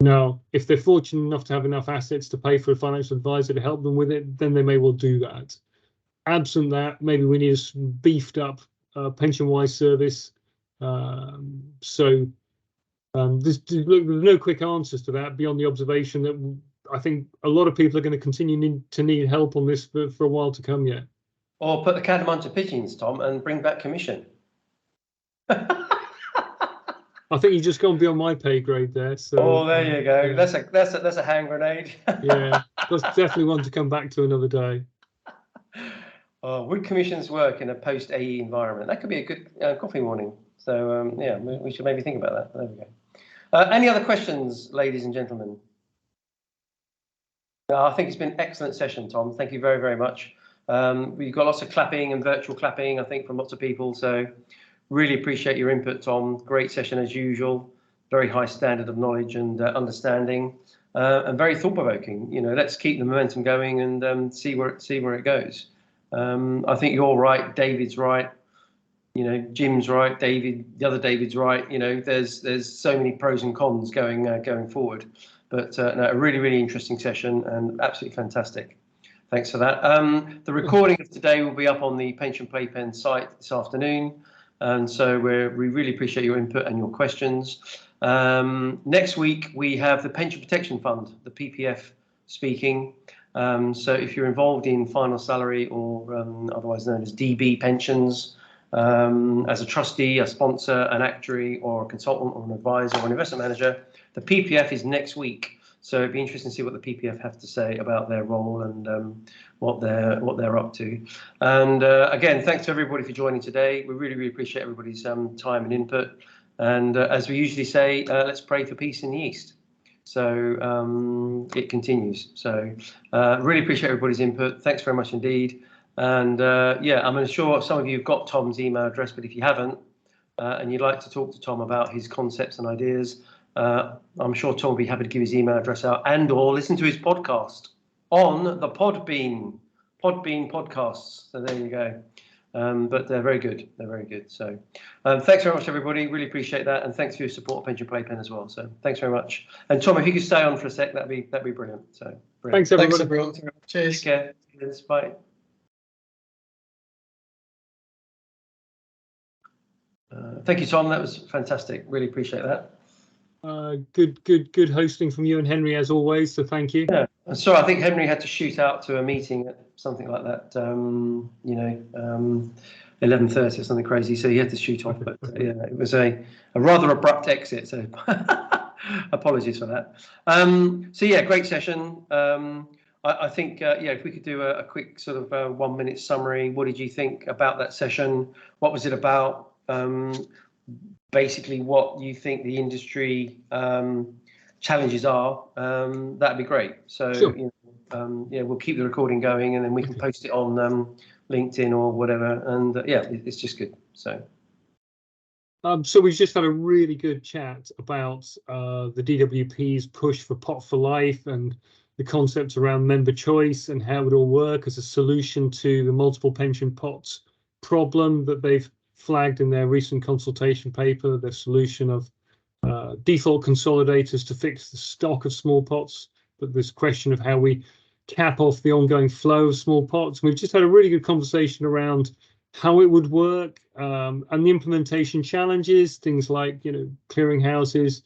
Now, if they're fortunate enough to have enough assets to pay for a financial advisor to help them with it, then they may well do that. Absent that, maybe we need a beefed up pension-wise service. There's no quick answers to that beyond the observation that I think a lot of people are going to continue to need help on this for a while to come yet. Or put the cat amongst the pigeons, Tom, and bring back commission. I think you've just gone beyond my pay grade there. So, oh, there you go. Yeah. That's a hand grenade. Yeah, that's definitely one to come back to another day. Would commissions work in a post-AE environment? That could be a good coffee morning. So yeah, we should maybe think about that. There we go. Any other questions, ladies and gentlemen? I think it's been an excellent session, Tom. Thank you very, very much. We've got lots of clapping and virtual clapping, I think, from lots of people. So really appreciate your input, Tom. Great session as usual. Very high standard of knowledge and understanding, and very thought-provoking. You know, let's keep the momentum going and see where it goes. I think you're right. David's right. You know, Jim's right. David, the other David's right. You know, there's so many pros and cons going forward. But no, a really, really interesting session and absolutely fantastic. Thanks for that. The recording of today will be up on the Pension Playpen site this afternoon. And so we really appreciate your input and your questions. Next week, we have the Pension Protection Fund, the PPF, speaking. So if you're involved in final salary or otherwise known as DB pensions, as a trustee, a sponsor, an actuary or a consultant or an advisor or an investment manager, the PPF is next week. So it'd be interesting to see what the PPF have to say about their role and what they're up to. And again, thanks to everybody for joining today. We really, really appreciate everybody's time and input. And as we usually say, let's pray for peace in the East. So it continues. So really appreciate everybody's input. Thanks very much indeed. And yeah, I'm sure some of you have got Tom's email address, but if you haven't and you'd like to talk to Tom about his concepts and ideas, I'm sure Tom will be happy to give his email address out and or listen to his podcast on the Podbean podcasts. So there you go. But they're very good. They're very good. So thanks very much, everybody. Really appreciate that, and thanks for your support of Pension Playpen as well. So thanks very much. And Tom, if you could stay on for a sec, that'd be brilliant. So brilliant. Thanks, everybody. Thanks, everyone. Cheers. Take care. Cheers. Bye. Thank you, Tom. That was fantastic. Really appreciate that. Good hosting from you and Henry as always. So thank you. Yeah. Sorry, I think Henry had to shoot out to a meeting at something like that. 11:30 or something crazy. So he had to shoot off. But yeah, it was a rather abrupt exit. So apologies for that. So yeah, great session. I think if we could do a quick sort of 1 minute summary. What did you think about that session? What was it about? Basically, what you think the industry challenges are, that'd be great. So Sure. We'll keep the recording going, and then we can post it on LinkedIn or whatever. And it's just good. So we've just had a really good chat about the DWP's push for Pot for Life and the concepts around member choice and how it all work as a solution to the multiple pension pots problem that they've flagged in their recent consultation paper, their solution of default consolidators to fix the stock of small pots, but this question of how we cap off the ongoing flow of small pots. We've just had a really good conversation around how it would work and the implementation challenges, things like clearing houses,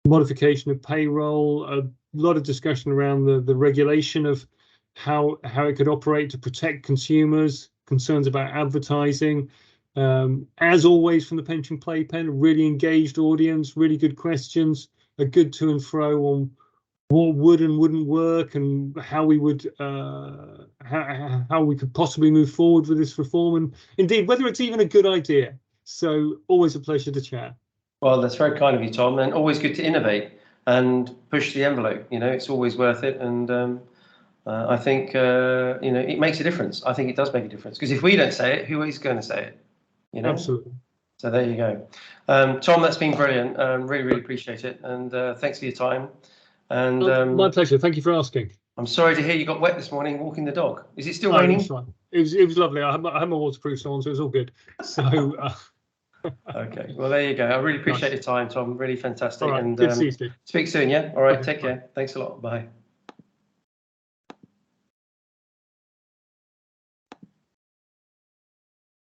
modification of payroll, a lot of discussion around the regulation of how it could operate to protect consumers, concerns about advertising. As always from the Pension Playpen, really engaged audience, really good questions, a good to and fro on what would and wouldn't work and how we would how we could possibly move forward with this reform, and indeed whether it's even a good idea. So always a pleasure to chat. Well, that's very kind of you, Tom, and always good to innovate and push the envelope. It's always worth it, and I think it makes a difference. I think it does make a difference, because if we don't say it, who is going to say it? Absolutely. So there you go. Tom, that's been brilliant. Really appreciate it, and thanks for your time. And my pleasure. Thank you for asking. I'm sorry to hear you got wet this morning walking the dog. Is it still raining? It was lovely. I had my waterproof on, so it was all good. So okay. Well, there you go. I really appreciate your time, Tom. Really fantastic. All right. And good to see you, Steve. speak soon. Yeah. All right. Okay, Take care. Thanks a lot. Bye.